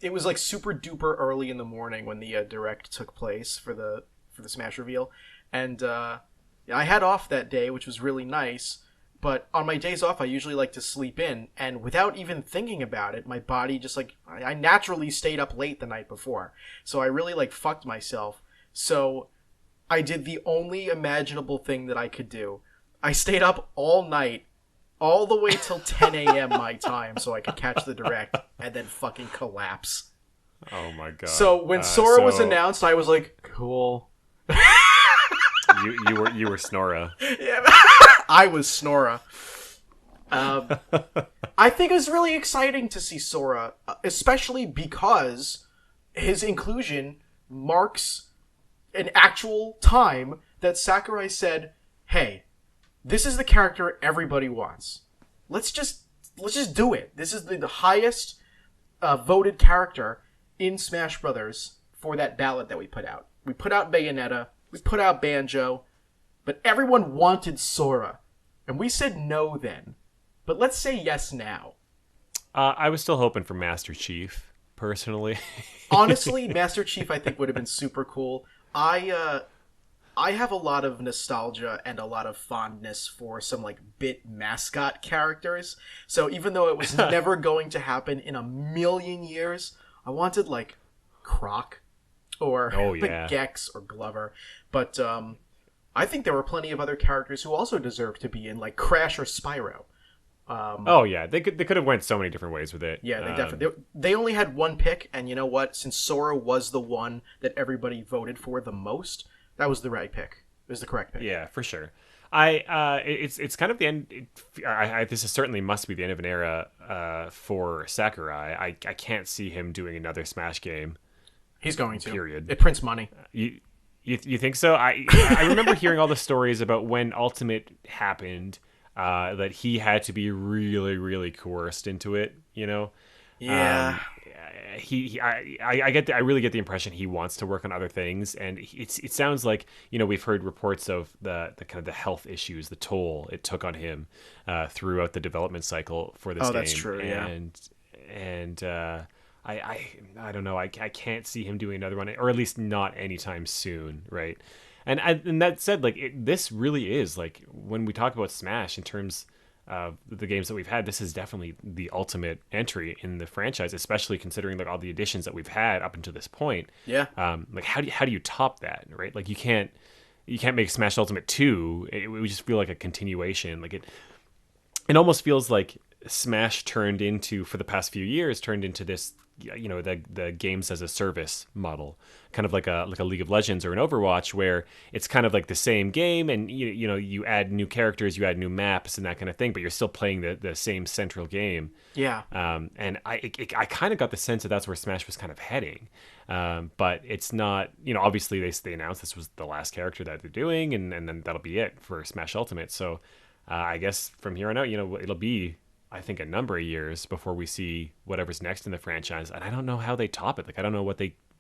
Speaker 1: it was like super duper early in the morning when the direct took place for the Smash reveal, and I had off that day, which was really nice. But on my days off, I usually like to sleep in, and without even thinking about it, my body just like I naturally stayed up late the night before, so I really like fucked myself. So I did the only imaginable thing that I could do. I stayed up all night, all the way till 10 a.m. my time, so I could catch the direct, and then fucking collapse.
Speaker 2: Oh my god!
Speaker 1: So when Sora was announced, I was like, cool.
Speaker 2: You were Snora.
Speaker 1: Yeah, I was Snora. I think it was really exciting to see Sora, especially because his inclusion marks an actual time that Sakurai said, "Hey, this is the character everybody wants. Let's just do it. This is the highest voted character in Smash Brothers for that ballot that we put out. We put out Bayonetta, we put out Banjo, but everyone wanted Sora, and we said no then. But let's say yes now."
Speaker 2: I was still hoping for Master Chief, personally.
Speaker 1: Honestly, Master Chief I think would have been super cool. I have a lot of nostalgia and a lot of fondness for some like bit mascot characters. So even though it was never going to happen in a million years, I wanted like Croc or Gex or Glover. But I think there were plenty of other characters who also deserved to be in, like Crash or Spyro.
Speaker 2: They could have went so many different ways with it.
Speaker 1: Yeah, they definitely they only had one pick, and you know what? Since Sora was the one that everybody voted for the most, that was the right pick. It was the correct pick.
Speaker 2: Yeah, for sure. It's kind of the end. This is certainly must be the end of an era for Sakurai. I can't see him doing another Smash game.
Speaker 1: He's going to.
Speaker 2: Period.
Speaker 1: It prints money.
Speaker 2: You think so? I remember hearing all the stories about when Ultimate happened. That he had to be really, really coerced into it,
Speaker 1: Yeah.
Speaker 2: I really get the impression he wants to work on other things, and it sounds like we've heard reports of the kind of the health issues, the toll it took on him throughout the development cycle for this game.
Speaker 1: That's true. Yeah.
Speaker 2: And I don't know. I can't see him doing another one, or at least not anytime soon, right? And that said, like this really is like when we talk about Smash in terms of the games that we've had, this is definitely the ultimate entry in the franchise, especially considering like all the additions that we've had up until this point.
Speaker 1: Yeah.
Speaker 2: Like how do you top that, right? Like you can't make Smash Ultimate 2. It would just feel like a continuation. Like it almost feels like Smash turned into, for the past few years, turned into this, the games as a service model, kind of like a League of Legends or an Overwatch, where it's kind of like the same game, and you add new characters, you add new maps and that kind of thing, but you're still playing the same central game.
Speaker 1: Yeah.
Speaker 2: And I kind of got the sense that that's where Smash was kind of heading. But it's not, obviously they announced this was the last character that they're doing, and then that'll be it for Smash Ultimate. So I guess from here on out, it'll be, I think, a number of years before we see whatever's next in the franchise. And I don't know how they top it. Like, I don't know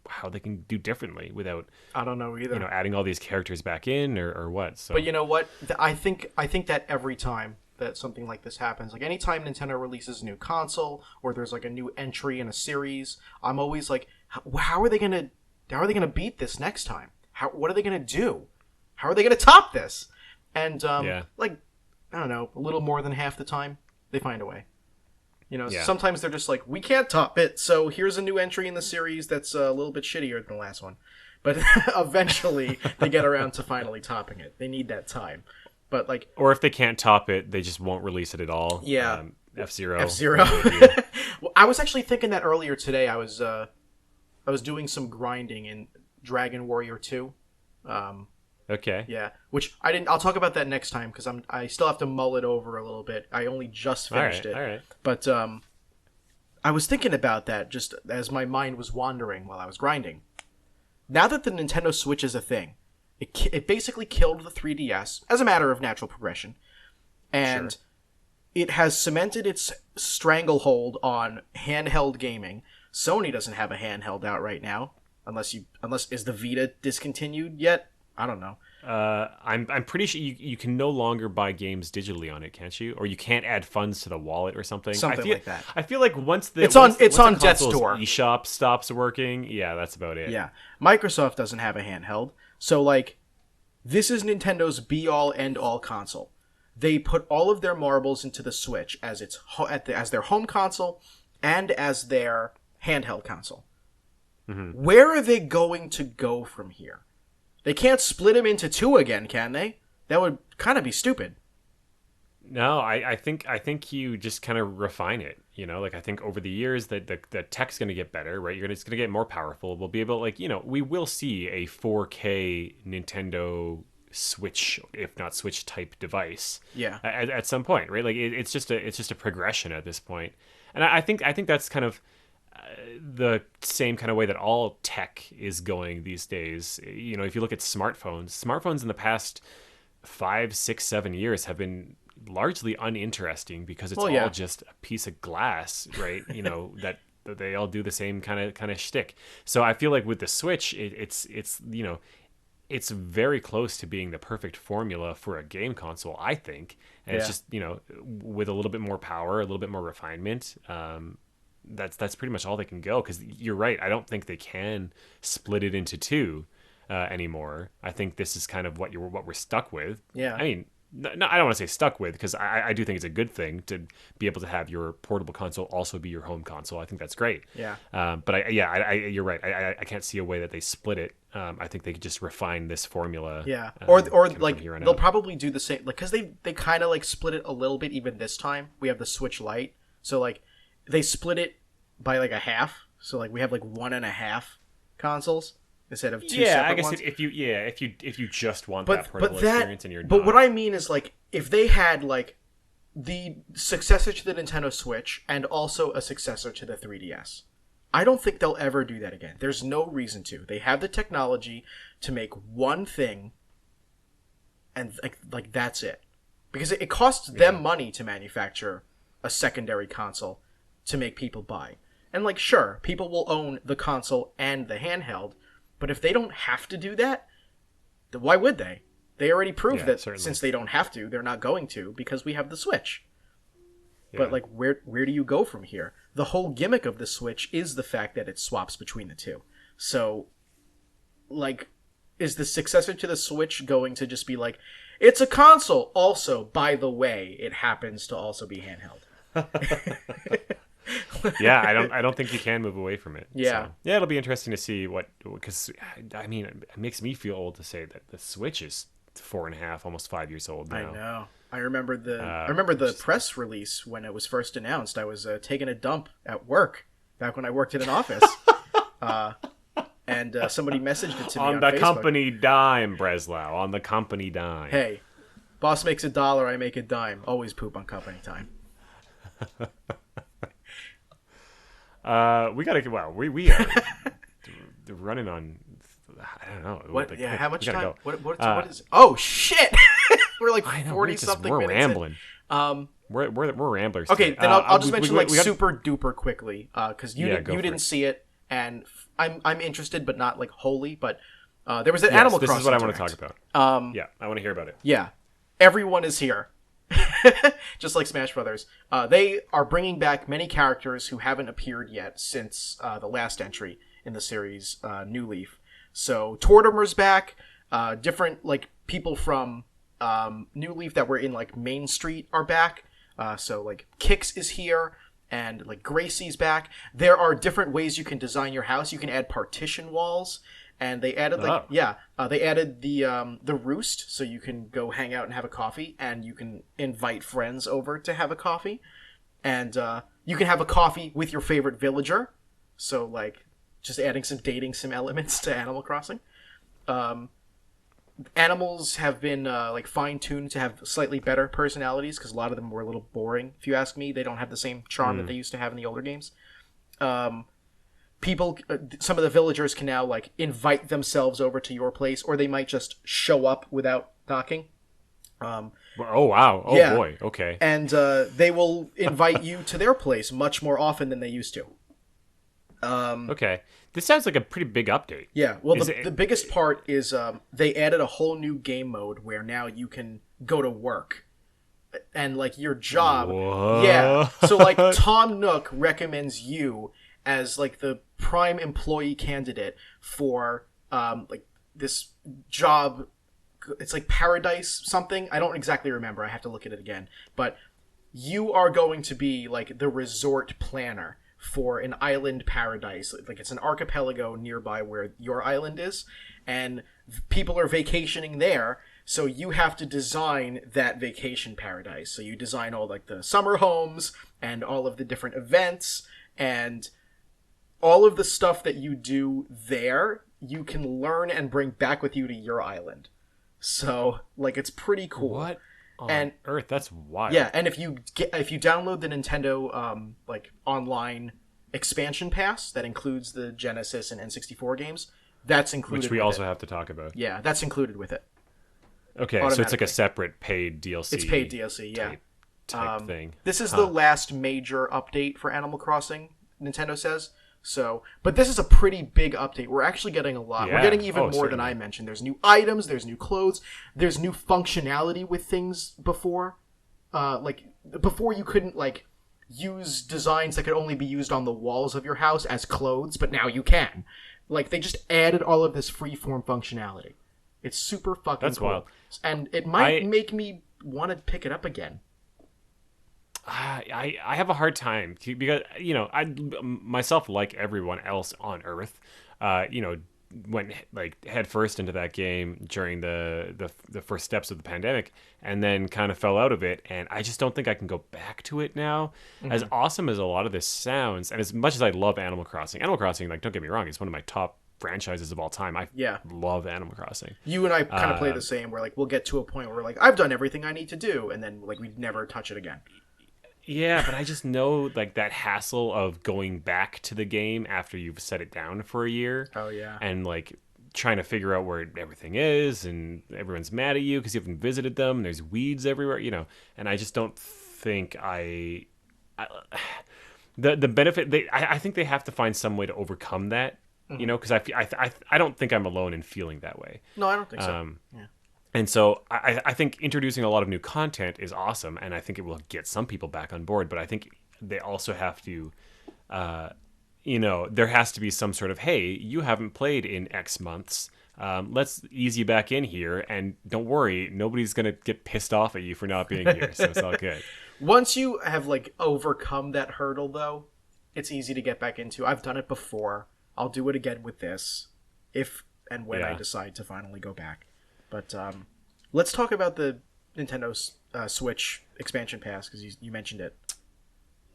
Speaker 2: how they can do differently without,
Speaker 1: I don't know either.
Speaker 2: adding all these characters back in or what. So.
Speaker 1: But you know what? I think that every time that something like this happens, like anytime Nintendo releases a new console or there's like a new entry in a series, I'm always like, how are they gonna beat this next time? What are they gonna do? How are they gonna top this? And like, I don't know, a little more than half the time they find a way. Sometimes they're just like, we can't top it, so here's a new entry in the series that's a little bit shittier than the last one. But eventually they get around to finally topping it. They need that time. But like,
Speaker 2: or if they can't top it, they just won't release it at all.
Speaker 1: Yeah.
Speaker 2: F-Zero.
Speaker 1: Well, I was actually thinking that earlier today. I was doing some grinding in Dragon Warrior 2.
Speaker 2: Okay.
Speaker 1: Yeah, which I didn't. I'll talk about that next time because I still have to mull it over a little bit. I only just finished it.
Speaker 2: All right.
Speaker 1: But I was thinking about that just as my mind was wandering while I was grinding. Now that the Nintendo Switch is a thing, it basically killed the 3DS as a matter of natural progression, and it has cemented its stranglehold on handheld gaming. Sony doesn't have a handheld out right now, unless is the Vita discontinued yet? I don't know.
Speaker 2: I'm pretty sure you can no longer buy games digitally on it, can't you? Or you can't add funds to the wallet or something.
Speaker 1: Like that.
Speaker 2: I feel like once
Speaker 1: it's on Death's Door.
Speaker 2: eShop stops working, yeah, that's about it.
Speaker 1: Yeah, Microsoft doesn't have a handheld, so like, this is Nintendo's be-all end-all console. They put all of their marbles into the Switch as as their home console and as their handheld console. Mm-hmm. Where are they going to go from here? They can't split them into two again, can they? That would kind of be stupid.
Speaker 2: No, I think you just kind of refine it. Like I think over the years that the tech's going to get better, right? It's going to get more powerful. We'll be able, like, we will see a 4K Nintendo Switch, if not Switch type device.
Speaker 1: Yeah.
Speaker 2: At some point, right? Like it's just a progression at this point, and I think that's kind of the same kind of way that all tech is going these days. If you look at smartphones in the past 5, 6, 7 years have been largely uninteresting because it's all just a piece of glass, right? That they all do the same kind of shtick. So I feel like with the Switch, it's very close to being the perfect formula for a game console, I think. And it's just, with a little bit more power, a little bit more refinement, that's pretty much all they can go. Because you're right, I don't think they can split it into two anymore. I think this is kind of what we're stuck with.
Speaker 1: Yeah.
Speaker 2: I mean, no, I don't want to say stuck with, because I do think it's a good thing to be able to have your portable console also be your home console. I think that's great.
Speaker 1: Yeah.
Speaker 2: But you're right. I can't see a way that they split it. I think they could just refine this formula.
Speaker 1: Yeah. Or like they'll probably do the same, like, because they kind of like split it a little bit even this time. We have the Switch Lite, so like they split it by like a half. So like we have like 1.5 consoles instead of two separate ones.
Speaker 2: if you just want that portable experience and you're not.
Speaker 1: But what I mean is, like, if they had like the successor to the Nintendo Switch and also a successor to the 3DS, I don't think they'll ever do that again. There's no reason to. They have the technology to make one thing, and like that's it. Because it costs them money to manufacture a secondary console to make people buy. And like, sure, people will own the console and the handheld, but if they don't have to do that, then why would they? They already proved that certainly. Since they don't have to, they're not going to, because we have the Switch. Yeah. But like, where do you go from here? The whole gimmick of the Switch is the fact that it swaps between the two. So, like, is the successor to the Switch going to just be like, it's a console? Also, by the way, it happens to also be handheld.
Speaker 2: Yeah, I don't think you can move away from it.
Speaker 1: Yeah.
Speaker 2: So, yeah, it'll be interesting to see because I mean, it makes me feel old to say that the Switch is 4.5, almost 5 years old now.
Speaker 1: I know. I remember the press release when it was first announced. I was taking a dump at work back when I worked at an office, and somebody messaged it to me on
Speaker 2: the
Speaker 1: Facebook.
Speaker 2: company dime, Breslau. On the company dime.
Speaker 1: Hey, boss makes $1, I make a dime. Always poop on company time.
Speaker 2: We gotta. Well, we are running on. I don't know.
Speaker 1: What? Yeah. How much time?
Speaker 2: Go.
Speaker 1: What is? Oh shit! We're like 40 something
Speaker 2: we're
Speaker 1: minutes.
Speaker 2: Rambling.
Speaker 1: In.
Speaker 2: We're ramblers.
Speaker 1: Okay,
Speaker 2: today.
Speaker 1: then I'll just mention
Speaker 2: we got,
Speaker 1: super duper quickly because you didn't
Speaker 2: it.
Speaker 1: see it, and I'm interested, but not like wholly. But there was an Animal Crossing.
Speaker 2: This is what I want
Speaker 1: Direct.
Speaker 2: to talk about. Yeah, I want to hear about it.
Speaker 1: Yeah, everyone is here, just like Smash Brothers. They are bringing back many characters who haven't appeared yet since the last entry in the series, New Leaf. So Tortimer's back. Different like people from New Leaf that were in like Main Street are back. So like Kix is here, and like Gracie's back. There are different ways you can design your house. You can add partition walls, and they added they added the roost, so you can go hang out and have a coffee, and you can invite friends over to have a coffee, and you can have a coffee with your favorite villager. So like just adding some dating sim elements to Animal Crossing. Animals have been like fine-tuned to have slightly better personalities because a lot of them were a little boring, if you ask me. They don't have the same charm that they used to have in the older games. People, some of the villagers can now like invite themselves over to your place, or they might just show up without knocking.
Speaker 2: Oh wow! Oh
Speaker 1: yeah.
Speaker 2: boy! Okay.
Speaker 1: And they will invite you to their place much more often than they used to.
Speaker 2: Okay. This sounds like a pretty big update.
Speaker 1: Yeah, well, the biggest part is they added a whole new game mode where now you can go to work. And, like, your job...
Speaker 2: What?
Speaker 1: Yeah, so, like, Tom Nook recommends you as, like, the prime employee candidate for, like, this job... It's, like, Paradise something. I don't exactly remember. I have to look at it again. But you are going to be, like, the resort planner for an island paradise. Like, it's an archipelago nearby where your island is, and people are vacationing there, so you have to design that vacation paradise. So you design all, like, the summer homes, and all of the different events, and all of the stuff that you do there, you can learn and bring back with you to your island. So, like, it's pretty cool.
Speaker 2: What on earth? That's wild.
Speaker 1: Yeah, and if you download the Nintendo like online expansion pass that includes the Genesis and N64 games, that's included.
Speaker 2: Which we also have to talk about.
Speaker 1: Yeah, that's included with it.
Speaker 2: Okay, so it's like a separate paid DLC.
Speaker 1: It's paid DLC, yeah.
Speaker 2: Type thing.
Speaker 1: This is the last major update for Animal Crossing, Nintendo says. So, but this is a pretty big update. We're actually getting a lot.
Speaker 2: Yeah.
Speaker 1: We're getting even more
Speaker 2: certainly.
Speaker 1: than I mentioned. There's new items, there's new clothes, there's new functionality with things before. Like, before you couldn't, like, use designs that could only be used on the walls of your house as clothes, but now you can. Like, they just added all of this freeform functionality. It's super fucking
Speaker 2: That's
Speaker 1: cool.
Speaker 2: wild.
Speaker 1: And it might make me want to pick it up again.
Speaker 2: I have a hard time because, you know, I myself, like everyone else on Earth, you know, went like head first into that game during the first steps of the pandemic, and then kind of fell out of it. And I just don't think I can go back to it now. Mm-hmm. As awesome as a lot of this sounds, and as much as I love Animal Crossing, like, don't get me wrong, it's one of my top franchises of all time. I love Animal Crossing.
Speaker 1: You and I kind of play the same, where like we'll get to a point where like I've done everything I need to do, and then like we'd never touch it again.
Speaker 2: Yeah, but I just know like that hassle of going back to the game after you've set it down for a year.
Speaker 1: Oh yeah.
Speaker 2: And like trying to figure out where everything is, and everyone's mad at you because you haven't visited them. And there's weeds everywhere, you know. And I just don't think the benefit. I think they have to find some way to overcome that. Mm-hmm. You know, because I don't think I'm alone in feeling that way.
Speaker 1: No, I don't think so. Yeah.
Speaker 2: And so I think introducing a lot of new content is awesome, and I think it will get some people back on board. But I think they also have to, you know, there has to be some sort of, hey, you haven't played in X months. Let's ease you back in here, and don't worry, nobody's gonna get pissed off at you for not being here, so it's all good.
Speaker 1: Once you have like overcome that hurdle, though, it's easy to get back into. I've done it before. I'll do it again with this, if and when I decide to finally go back. But let's talk about the Nintendo Switch expansion pass, because you mentioned it.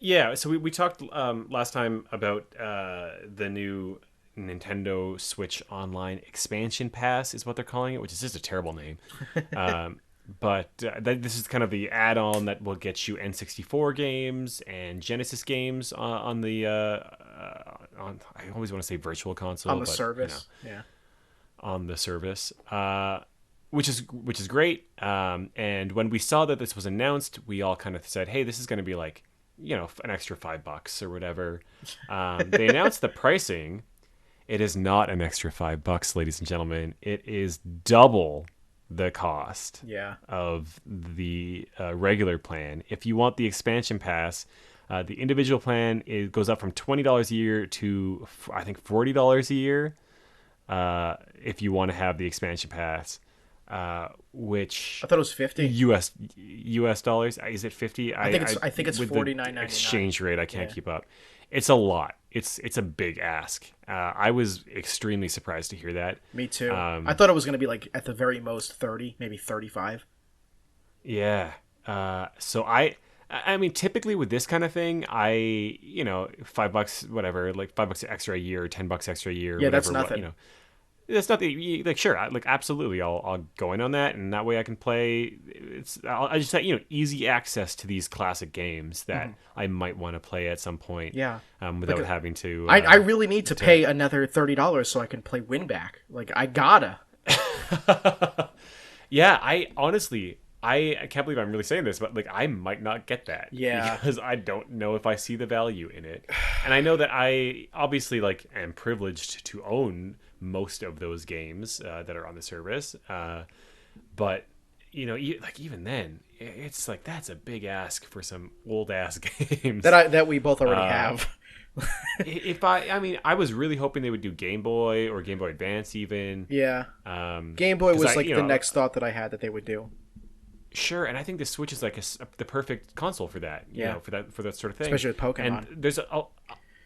Speaker 2: Yeah, so we talked last time about the new Nintendo Switch Online expansion pass is what they're calling it, which is just a terrible name. But this is kind of the add-on that will get you N64 games and Genesis games on the on. I always want to say virtual console
Speaker 1: On the service, yeah.
Speaker 2: On the service, which is great. And when we saw that this was announced, we all kind of said, "Hey, this is going to be like, an extra $5 or whatever." They announced the pricing. It is not an extra $5, ladies and gentlemen. It is double the cost of the regular plan. If you want the expansion pass, the individual plan goes up from $20 a year to I think $40 a year. If you want to have the expansion pass, which
Speaker 1: I thought it was 50
Speaker 2: US dollars. Is it 50?
Speaker 1: I think it's $49.99
Speaker 2: exchange rate. I can't keep up. It's a lot. It's a big ask. I was extremely surprised to hear that.
Speaker 1: Me too. I thought it was going to be like at the very most 30, maybe 35.
Speaker 2: Yeah. So I mean, typically with this kind of thing, $5, whatever, like $5 extra a year, or $10 extra a year.
Speaker 1: Yeah,
Speaker 2: whatever,
Speaker 1: that's nothing.
Speaker 2: That's nothing. Like, sure, absolutely, I'll go in on that, and that way I can play. I just have easy access to these classic games that I might want to play at some point.
Speaker 1: Yeah,
Speaker 2: without having to.
Speaker 1: I really need to pay another $30 so I can play Winback. Like, I gotta.
Speaker 2: Yeah, I honestly. I can't believe I'm really saying this, but like I might not get that.
Speaker 1: Yeah.
Speaker 2: Because I don't know if I see the value in it. And I know that I obviously like am privileged to own most of those games that are on the service. But even then, it's like that's a big ask for some old ass games
Speaker 1: that we both already have.
Speaker 2: I was really hoping they would do Game Boy or Game Boy Advance even.
Speaker 1: Yeah. Game Boy was the next thought that I had that they would do.
Speaker 2: Sure, and I think the Switch is like the perfect console for that. For that sort of thing.
Speaker 1: Especially with Pokemon.
Speaker 2: And there's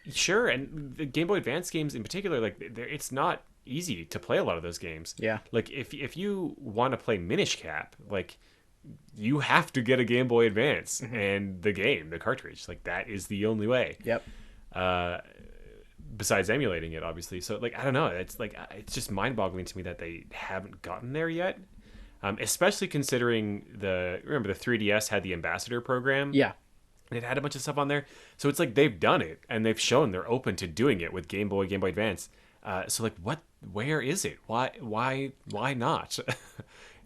Speaker 2: sure, and the Game Boy Advance games in particular, like it's not easy to play a lot of those games.
Speaker 1: Yeah.
Speaker 2: Like if you want to play Minish Cap, like you have to get a Game Boy Advance and the cartridge. Like that is the only way.
Speaker 1: Yep.
Speaker 2: Besides emulating it, obviously. So like I don't know. It's like it's just mind-boggling to me that they haven't gotten there yet. Especially considering the 3DS had the Ambassador program.
Speaker 1: Yeah.
Speaker 2: And it had a bunch of stuff on there. So it's like they've done it and they've shown they're open to doing it with Game Boy, Game Boy Advance. So like where is it? Why not?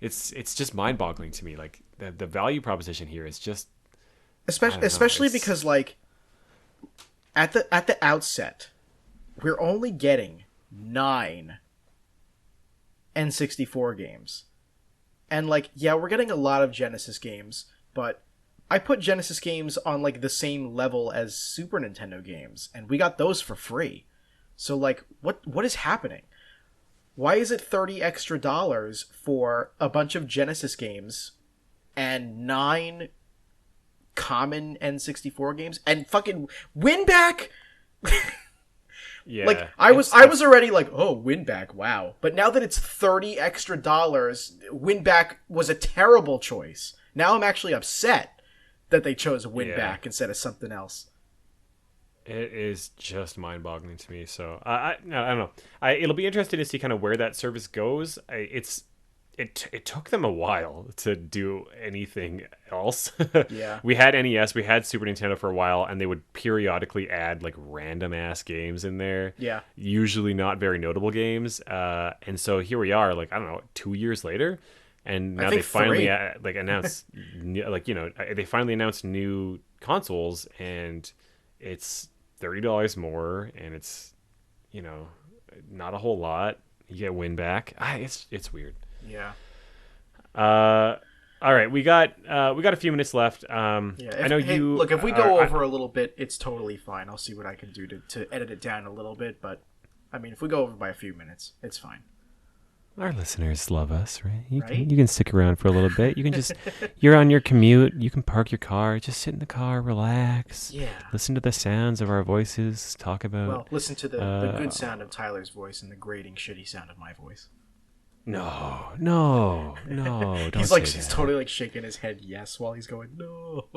Speaker 2: It's just mind-boggling to me. Like the value proposition here is just
Speaker 1: especially because like at the outset, we're only getting 9 N64 games. And, like, yeah, we're getting a lot of Genesis games, but I put Genesis games on, like, the same level as Super Nintendo games, and we got those for free. So, like, what is happening? Why is it $30 extra for a bunch of Genesis games and 9 common N64 games? And fucking Winback?
Speaker 2: Yeah,
Speaker 1: like I was already like, oh, Winback, wow. But now that it's $30 extra, Winback was a terrible choice. Now I'm actually upset that they chose Winback instead of something else.
Speaker 2: It is just mind-boggling to me. So I don't know. It'll be interesting to see kind of where that service goes. It took them a while to do anything else.
Speaker 1: Yeah.
Speaker 2: We had NES, we had Super Nintendo for a while, and they would periodically add like random ass games in there.
Speaker 1: Yeah.
Speaker 2: Usually not very notable games. And so here we are, like, I don't know, 2 years later. And now they finally announced, they finally announced new consoles, and it's $30 more, and it's, not a whole lot. You get Winback. It's weird.
Speaker 1: Yeah.
Speaker 2: All right, we got a few minutes left. I know you
Speaker 1: look. If we go over a little bit, it's totally fine. I'll see what I can do to edit it down a little bit. But I mean, if we go over by a few minutes, it's fine.
Speaker 2: Our listeners love us, right?
Speaker 1: right?
Speaker 2: You can stick around for a little bit. You can just you're on your commute. You can park your car. Just sit in the car, relax,
Speaker 1: Yeah.
Speaker 2: listen to the sounds of our voices. Talk about.
Speaker 1: Well, listen to the
Speaker 2: Uh,
Speaker 1: good sound of Tyler's voice and the grating, shitty sound of my voice.
Speaker 2: no, no, no! Don't
Speaker 1: He's like,
Speaker 2: say
Speaker 1: he's
Speaker 2: that.
Speaker 1: totally like shaking his head yes while he's going, no.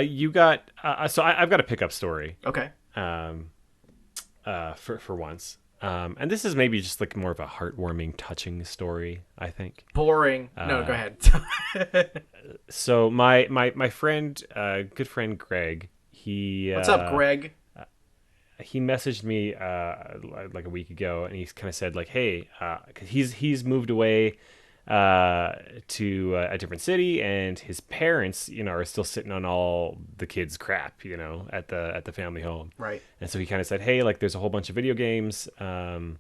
Speaker 2: You got. I've got a pickup story.
Speaker 1: Okay.
Speaker 2: Um, for once. And this is maybe just like more of a heartwarming, touching story, I think.
Speaker 1: Boring. No, go ahead.
Speaker 2: So my friend, good friend Greg,
Speaker 1: What's up, Greg?
Speaker 2: he messaged me like a week ago, and he kind of said like, hey, 'cause he's moved away to a different city, and his parents, are still sitting on all the kids' crap, at the family home.
Speaker 1: Right.
Speaker 2: And so he kind of said, hey, like there's a whole bunch of video games from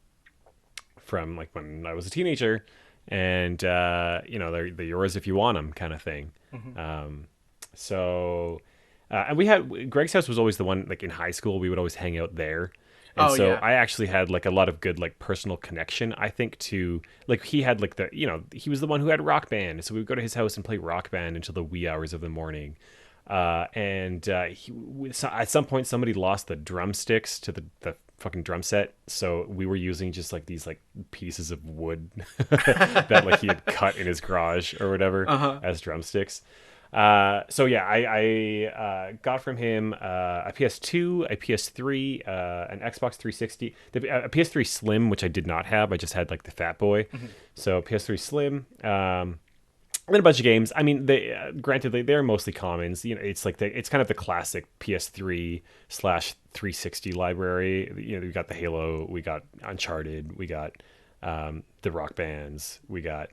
Speaker 2: like when I was a teenager, and they're yours if you want them, kind of thing. So and we had Greg's house was always the one like in high school we would always hang out there. And
Speaker 1: Oh,
Speaker 2: so
Speaker 1: yeah.
Speaker 2: I actually had like a lot of good like personal connection, I think, to like he had like he was the one who had Rock Band, so we would go to his house and play Rock Band until the wee hours of the morning. So at some point somebody lost the drumsticks to the fucking drum set, so we were using just like these like pieces of wood that like he had cut in his garage or whatever as drumsticks. So yeah, I got from him a PS2, a PS3, an Xbox 360, a PS3 Slim, which I did not have. I just had like the Fat Boy. So PS3 Slim, and then a bunch of games. I mean, they granted they're mostly commons. It's like it's kind of the classic PS3/360 library. We got the Halo, we got Uncharted, we got the Rock Bands, we got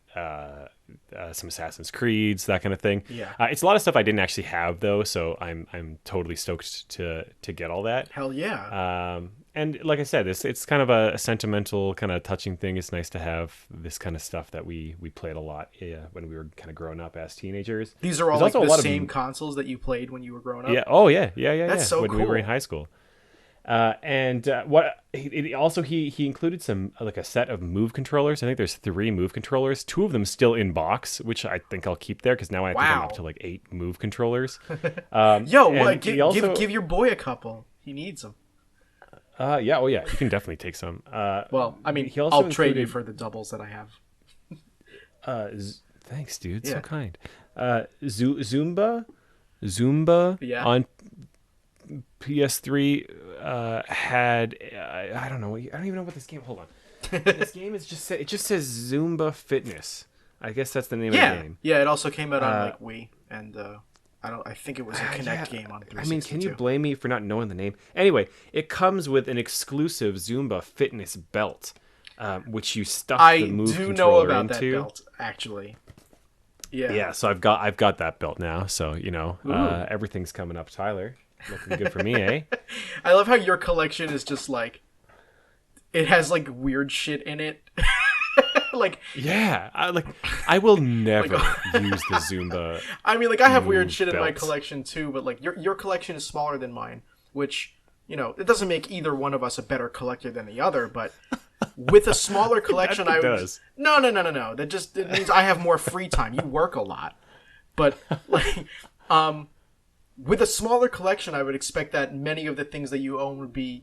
Speaker 2: some Assassin's Creeds, that kind of thing.
Speaker 1: Yeah.
Speaker 2: It's a lot of stuff I didn't actually have though, so I'm totally stoked to get all that.
Speaker 1: Hell yeah.
Speaker 2: And like I said, it's kind of a sentimental, kind of touching thing. It's nice to have this kind of stuff that we played a lot when we were kind of growing up as teenagers.
Speaker 1: These are all
Speaker 2: There's
Speaker 1: like
Speaker 2: also a
Speaker 1: the
Speaker 2: lot
Speaker 1: same
Speaker 2: of,
Speaker 1: consoles that you played when you were growing up?
Speaker 2: yeah. Oh yeah.
Speaker 1: That's so
Speaker 2: when we were in
Speaker 1: cool.
Speaker 2: high school. And what he included some like a set of Move controllers. I think there's 3 Move controllers. 2 of them still in box, which I think I'll keep there because now I think I'm
Speaker 1: Wow.
Speaker 2: up to like 8 Move controllers.
Speaker 1: Yo, what?
Speaker 2: And he also,
Speaker 1: Give your boy a couple. He needs them.
Speaker 2: yeah, oh yeah, you can definitely take some.
Speaker 1: Well, I mean,
Speaker 2: he also
Speaker 1: I'll trade you
Speaker 2: included-
Speaker 1: for the doubles that I have.
Speaker 2: Thanks, dude.
Speaker 1: Yeah.
Speaker 2: So kind. Zumba
Speaker 1: Yeah.
Speaker 2: on PS3 had I don't know. I don't even know what this game. Hold on. This game is it just says Zumba Fitness. I guess that's the name of the game.
Speaker 1: Yeah, it also came out on like Wii, and I think it was a Kinect
Speaker 2: Yeah,
Speaker 1: game on 360.
Speaker 2: I mean, can you blame me for not knowing the name? Anyway, it comes with an exclusive Zumba Fitness belt, which you stuff
Speaker 1: I
Speaker 2: the Move
Speaker 1: do
Speaker 2: controller
Speaker 1: know about
Speaker 2: into.
Speaker 1: that belt, actually. Yeah.
Speaker 2: Yeah, so I've got that belt now. So everything's coming up, Tyler. Looking good for me, eh?
Speaker 1: I love how your collection is just like, it has like weird shit in it. Like,
Speaker 2: Yeah, I will never use the Zumba.
Speaker 1: I mean, like I have weird
Speaker 2: Move
Speaker 1: shit in my
Speaker 2: belts.
Speaker 1: collection too, but like your collection is smaller than mine, which, it doesn't make either one of us a better collector than the other, but with a smaller collection,
Speaker 2: It
Speaker 1: I would
Speaker 2: does.
Speaker 1: No. It means I have more free time. You work a lot. But like with a smaller collection, I would expect that many of the things that you own would be,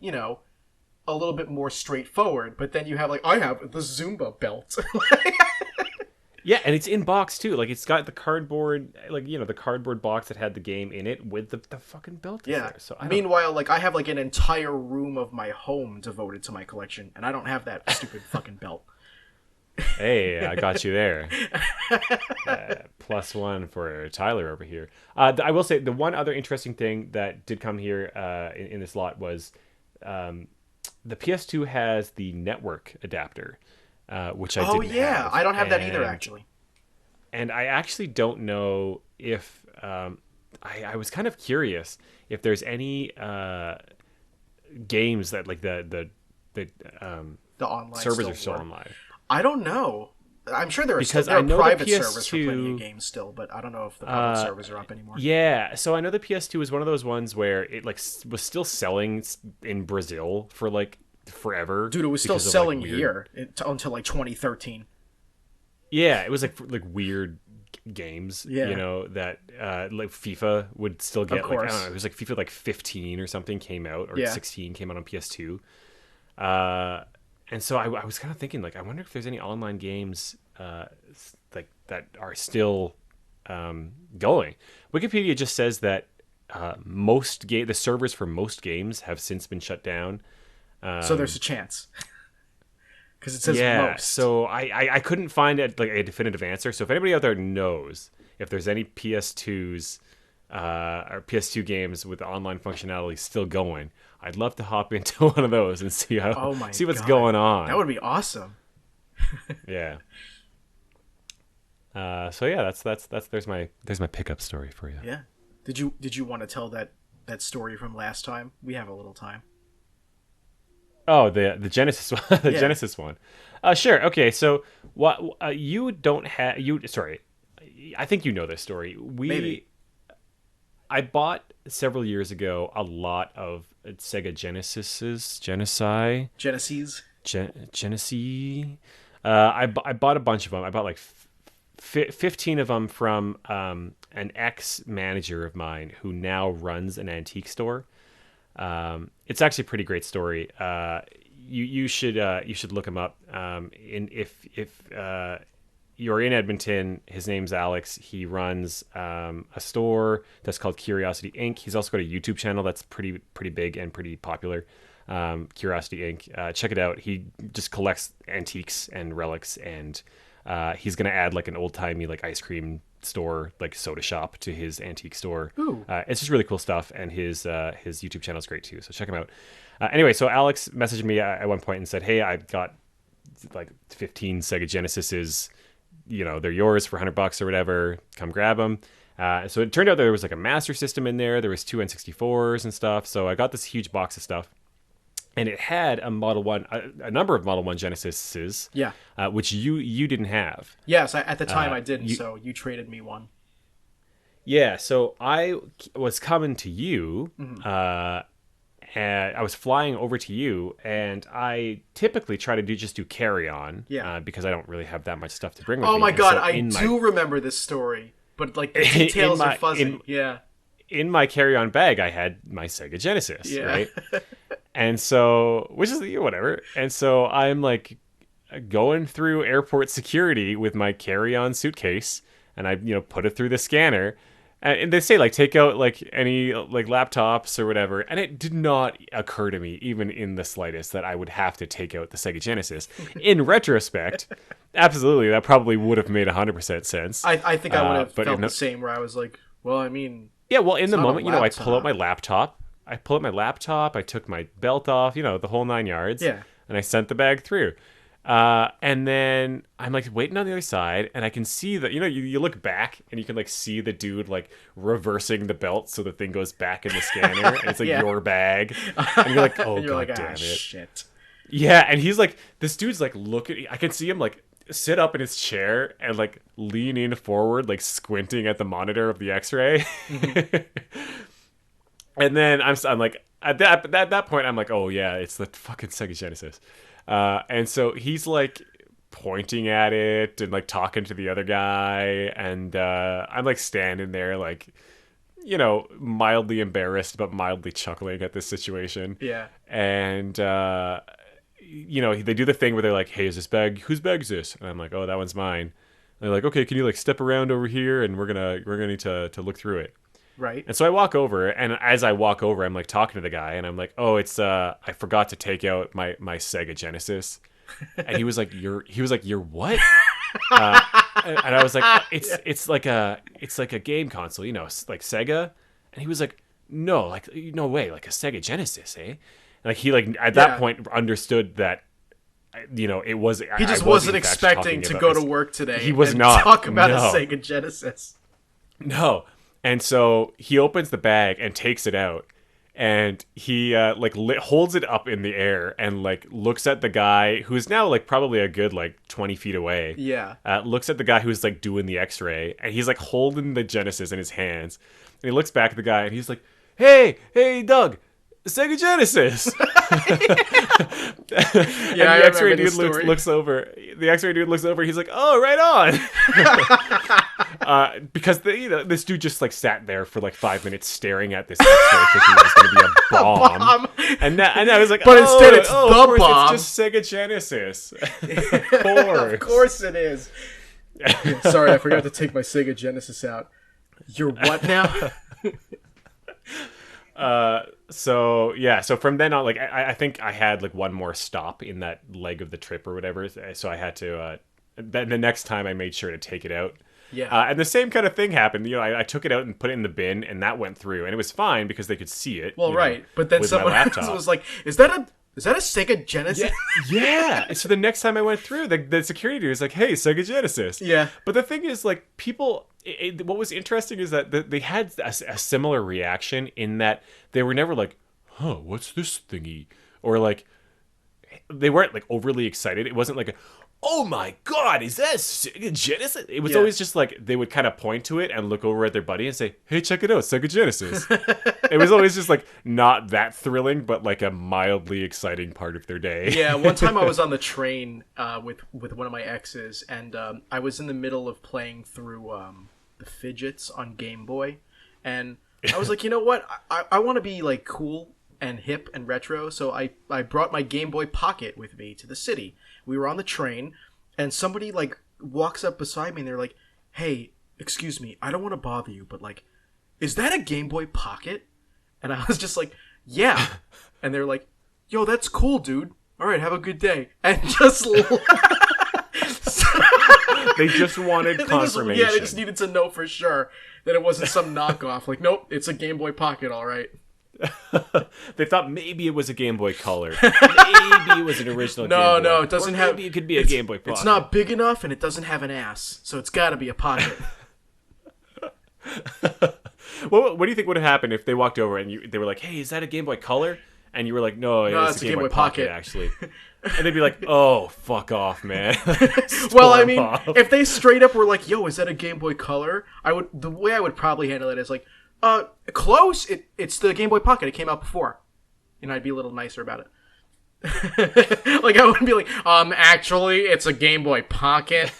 Speaker 1: a little bit more straightforward. But then you have like, I have the Zumba belt.
Speaker 2: Yeah, and it's in box too. Like it's got the cardboard, the cardboard box that had the game in it with the fucking belt.
Speaker 1: Yeah.
Speaker 2: There. So
Speaker 1: Meanwhile, like I have like an entire room of my home devoted to my collection, and I don't have that stupid fucking belt.
Speaker 2: Hey, I got you there. +1 for Tyler over here. I will say the one other interesting thing that did come here in this lot was the PS2 has the network adapter, which I didn't have.
Speaker 1: Oh yeah, I don't have that either
Speaker 2: And-
Speaker 1: actually.
Speaker 2: And I actually don't know if I was kind of curious if there's any games that like the
Speaker 1: The online
Speaker 2: servers
Speaker 1: still
Speaker 2: are still
Speaker 1: work.
Speaker 2: on live.
Speaker 1: I don't know. I'm sure there are
Speaker 2: Because
Speaker 1: there
Speaker 2: I
Speaker 1: are
Speaker 2: know the
Speaker 1: private servers for
Speaker 2: PS2
Speaker 1: plenty of games still, but I don't know if the public servers are up anymore.
Speaker 2: Yeah, so I know the PS2 is one of those ones where it like was still selling in Brazil for like forever.
Speaker 1: Dude, it was still
Speaker 2: because of,
Speaker 1: selling
Speaker 2: weird...
Speaker 1: here until like 2013.
Speaker 2: Yeah, it was like weird games,
Speaker 1: Yeah.
Speaker 2: that like FIFA would still get.
Speaker 1: Of
Speaker 2: Like, I
Speaker 1: course.
Speaker 2: don't know, it was like FIFA like 15 or something came out, or
Speaker 1: Yeah.
Speaker 2: 16 came out on PS2. And so I was kind of thinking, like, I wonder if there's any online games like that are still going. Wikipedia just says that the servers for most games have since been shut down.
Speaker 1: So there's a chance. Because it says
Speaker 2: Yeah,
Speaker 1: most.
Speaker 2: so I couldn't find a definitive answer. So if anybody out there knows if there's any PS2s or PS2 games with online functionality still going, I'd love to hop into one of those and see what's going on.
Speaker 1: That would be awesome.
Speaker 2: Yeah. So yeah, there's my pickup story for you.
Speaker 1: Yeah. Did you want to tell that story from last time? We have a little time.
Speaker 2: Oh, the Genesis one, the
Speaker 1: Yeah.
Speaker 2: Genesis one. Sure. Okay. So what you don't have you? Sorry, I think you know this story.
Speaker 1: Maybe.
Speaker 2: I bought several years ago a lot of Sega Genesis. I bought a bunch of them. I bought like 15 of them from an ex-manager of mine who now runs an antique store. It's actually a pretty great story. You should look him up. If you're in Edmonton, his name's Alex. He runs a store that's called Curiosity Inc. He's also got a YouTube channel that's pretty big and pretty popular. Curiosity Inc. Check it out. He just collects antiques and relics, and he's gonna add like an old timey like ice cream store, like soda shop, to his antique store.
Speaker 1: Ooh.
Speaker 2: It's just really cool stuff, and his YouTube channel is great too, so check him out. Anyway, so Alex messaged me at one point and said, hey, I've got like 15 Sega Genesises, they're yours for $100 or whatever, come grab them. So it turned out there was like a Master System in there was 2 N64s and stuff, so I got this huge box of stuff. And it had a number of Model 1 Genesises,
Speaker 1: Yeah.
Speaker 2: Which you didn't have.
Speaker 1: Yes, at the time I didn't, so you traded me one.
Speaker 2: Yeah, so I was coming to you,
Speaker 1: Mm-hmm.
Speaker 2: and I was flying over to you, and I typically try to do carry-on,
Speaker 1: Yeah.
Speaker 2: because I don't really have that much stuff to bring with me.
Speaker 1: Oh my
Speaker 2: And
Speaker 1: god,
Speaker 2: so
Speaker 1: I do remember this story, but like the details are fuzzy. Yeah.
Speaker 2: In my carry-on bag, I had my Sega Genesis,
Speaker 1: Yeah.
Speaker 2: right? And so, which is whatever. And so I'm like going through airport security with my carry-on suitcase, and I put it through the scanner, and they say like take out like any like laptops or whatever, and it did not occur to me even in the slightest that I would have to take out the Sega Genesis. In retrospect, absolutely, that probably would have made 100% sense.
Speaker 1: I think I would have
Speaker 2: but
Speaker 1: felt the same, where I was like, well, I mean,
Speaker 2: yeah, well, in the
Speaker 1: not a
Speaker 2: moment, I pull out
Speaker 1: laptop.
Speaker 2: my laptop. I took my belt off, the whole 9 yards.
Speaker 1: Yeah.
Speaker 2: And I sent the bag through. And then I'm like waiting on the other side, and I can see that, you look back and you can like see the dude like reversing the belt so the thing goes back in the scanner, and it's like
Speaker 1: Yeah.
Speaker 2: your bag. And you're like, oh,
Speaker 1: and you're
Speaker 2: god
Speaker 1: like,
Speaker 2: damn it.
Speaker 1: Shit.
Speaker 2: Yeah, and he's like, this dude's like looking, I can see him like sit up in his chair and like lean in forward, like squinting at the monitor of the X-ray. And then I'm like, at that point, I'm like, oh yeah, it's the fucking Sega Genesis. And so he's like pointing at it and like talking to the other guy, and I'm like standing there like, mildly embarrassed but mildly chuckling at this situation.
Speaker 1: Yeah.
Speaker 2: And they do the thing where they're like, hey, is this bag, whose bag is this? And I'm like, oh, that one's mine. And they're like, okay, can you like step around over here, and we're gonna need to look through it.
Speaker 1: Right.
Speaker 2: And so I walk over, and as I walk over, I'm like talking to the guy, and I'm like, oh, it's I forgot to take out my Sega Genesis. And he was like, you're what? And I was like, it's like a game console, like Sega. And he was like, no, like no way, like a Sega Genesis, eh? And like he like at that point understood that it was,
Speaker 1: he just wasn't expecting to go to work today.
Speaker 2: He was
Speaker 1: and
Speaker 2: not
Speaker 1: talk about a Sega Genesis.
Speaker 2: No. And so he opens the bag and takes it out, and he holds it up in the air and like looks at the guy who's now like probably a good like 20 feet away.
Speaker 1: Yeah.
Speaker 2: Looks at the guy who's like doing the X-ray, and he's like holding the Genesis in his hands, and he looks back at the guy and he's like, hey Doug, Sega Genesis. And
Speaker 1: Yeah, I
Speaker 2: the X-ray
Speaker 1: remember
Speaker 2: dude
Speaker 1: this story.
Speaker 2: looks over. The X-ray dude looks over. He's like, "Oh, right on." Because this dude just like sat there for like 5 minutes staring at this X-ray, thinking it was going to be a bomb.
Speaker 1: Bomb.
Speaker 2: And I was like,
Speaker 1: But instead it's
Speaker 2: of
Speaker 1: the
Speaker 2: course,
Speaker 1: bomb.
Speaker 2: It's just Sega Genesis. Of course.
Speaker 1: Of course it is. Sorry, I forgot to take my Sega Genesis out. You're what now?
Speaker 2: So from then on, like I think I had like one more stop in that leg of the trip or whatever, so I had to then the next time I made sure to take it out.
Speaker 1: Yeah.
Speaker 2: And the same kind of thing happened. I took it out and put it in the bin, and that went through, and it was fine because they could see it.
Speaker 1: Well, right, but then
Speaker 2: with my
Speaker 1: someone else
Speaker 2: laptop.
Speaker 1: was like, "Is that a Sega Genesis?"
Speaker 2: Yeah. So the next time I went through, the security dude was like, "Hey, Sega Genesis."
Speaker 1: Yeah.
Speaker 2: But the thing is, like, people. What was interesting is that they had a similar reaction in that they were never like, "Huh, what's this thingy?" Or like, they weren't like overly excited. It wasn't like, "Oh my god, is that Sega Genesis?" It was always just like they would kind of point to it and look over at their buddy and say, "Hey, check it out, Sega Genesis." It was always just like not that thrilling, but like a mildly exciting part of their day.
Speaker 1: Yeah, one time I was on the train with one of my exes, and I was in the middle of playing through the Fidgets on Game Boy, and I was like, you know what? I want to be like cool and hip and retro, so I brought my Game Boy Pocket with me to the city. We were on the train, and somebody like walks up beside me, and they're like, "Hey, excuse me, I don't want to bother you, but like, is that a Game Boy Pocket?" And I was just like, "Yeah," and they're like, "Yo, that's cool, dude. All right, have a good day," and just.
Speaker 2: They just wanted confirmation.
Speaker 1: They just needed to know for sure that it wasn't some knockoff. Like, nope, it's a Game Boy Pocket, all right.
Speaker 2: They thought maybe it was a Game Boy Color. Maybe it was an original Game Boy.
Speaker 1: No, it doesn't have...
Speaker 2: Maybe it could be a Game Boy Pocket.
Speaker 1: It's not big enough, and it doesn't have an ass, so it's got to be a pocket.
Speaker 2: What do you think would have happened if they walked over and they were like, "Hey, is that a Game Boy Color?" And you were like, "No, it's a Game Boy Pocket, actually." And they'd be like, "Oh, fuck off, man."
Speaker 1: Well, I mean,
Speaker 2: off.
Speaker 1: if they straight up were like, "Yo, is that a Game Boy Color?" The way I would probably handle it is like, close. It's the Game Boy Pocket. It came out before. I'd be a little nicer about it. Like, I wouldn't be like, actually, it's a Game Boy Pocket.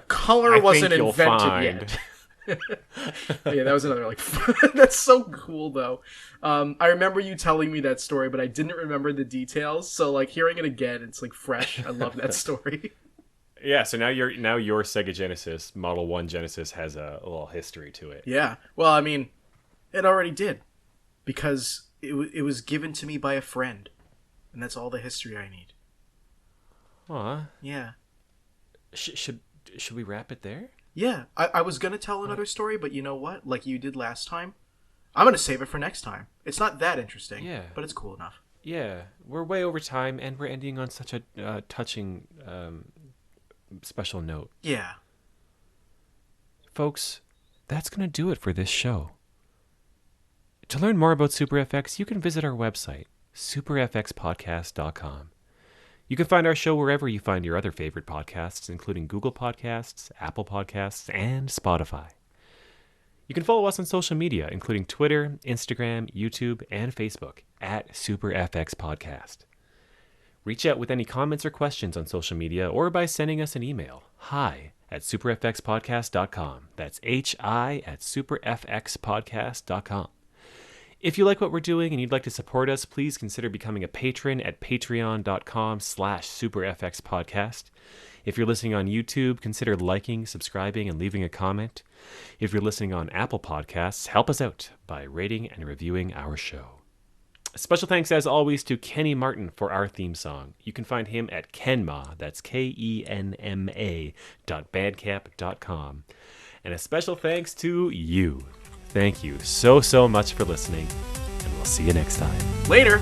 Speaker 1: Color wasn't invented yet. Yeah, that was another like. That's so cool though. I remember you telling me that story, but I didn't remember the details. So like hearing it again, it's like fresh. I love that story.
Speaker 2: Yeah, so now your Sega Genesis Model 1 Genesis has a little history to it.
Speaker 1: Yeah. Well, I mean, it already did, because it was given to me by a friend, and that's all the history I need.
Speaker 2: Aw.
Speaker 1: Yeah.
Speaker 2: Should we wrap it there?
Speaker 1: Yeah, I was going to tell another story, but you know what? Like you did last time, I'm going to save it for next time. It's not that interesting, but it's cool enough.
Speaker 2: Yeah, we're way over time, and we're ending on such a touching special note.
Speaker 1: Yeah.
Speaker 2: Folks, that's going to do it for this show. To learn more about SuperFX, you can visit our website, superfxpodcast.com. You can find our show wherever you find your other favorite podcasts, including Google Podcasts, Apple Podcasts, and Spotify. You can follow us on social media, including Twitter, Instagram, YouTube, and Facebook, at SuperFXPodcast. Reach out with any comments or questions on social media or by sending us an email, hi@superfxpodcast.com. That's hi@superfxpodcast.com. If you like what we're doing and you'd like to support us, please consider becoming a patron at patreon.com/superfxpodcast. If you're listening on YouTube, consider liking, subscribing, and leaving a comment. If you're listening on Apple Podcasts, help us out by rating and reviewing our show. Special thanks, as always, to Kenny Martin for our theme song. You can find him at Kenma, that's KENMA.bandcamp.com. And a special thanks to you. Thank you so much for listening, and we'll see you next time.
Speaker 1: Later!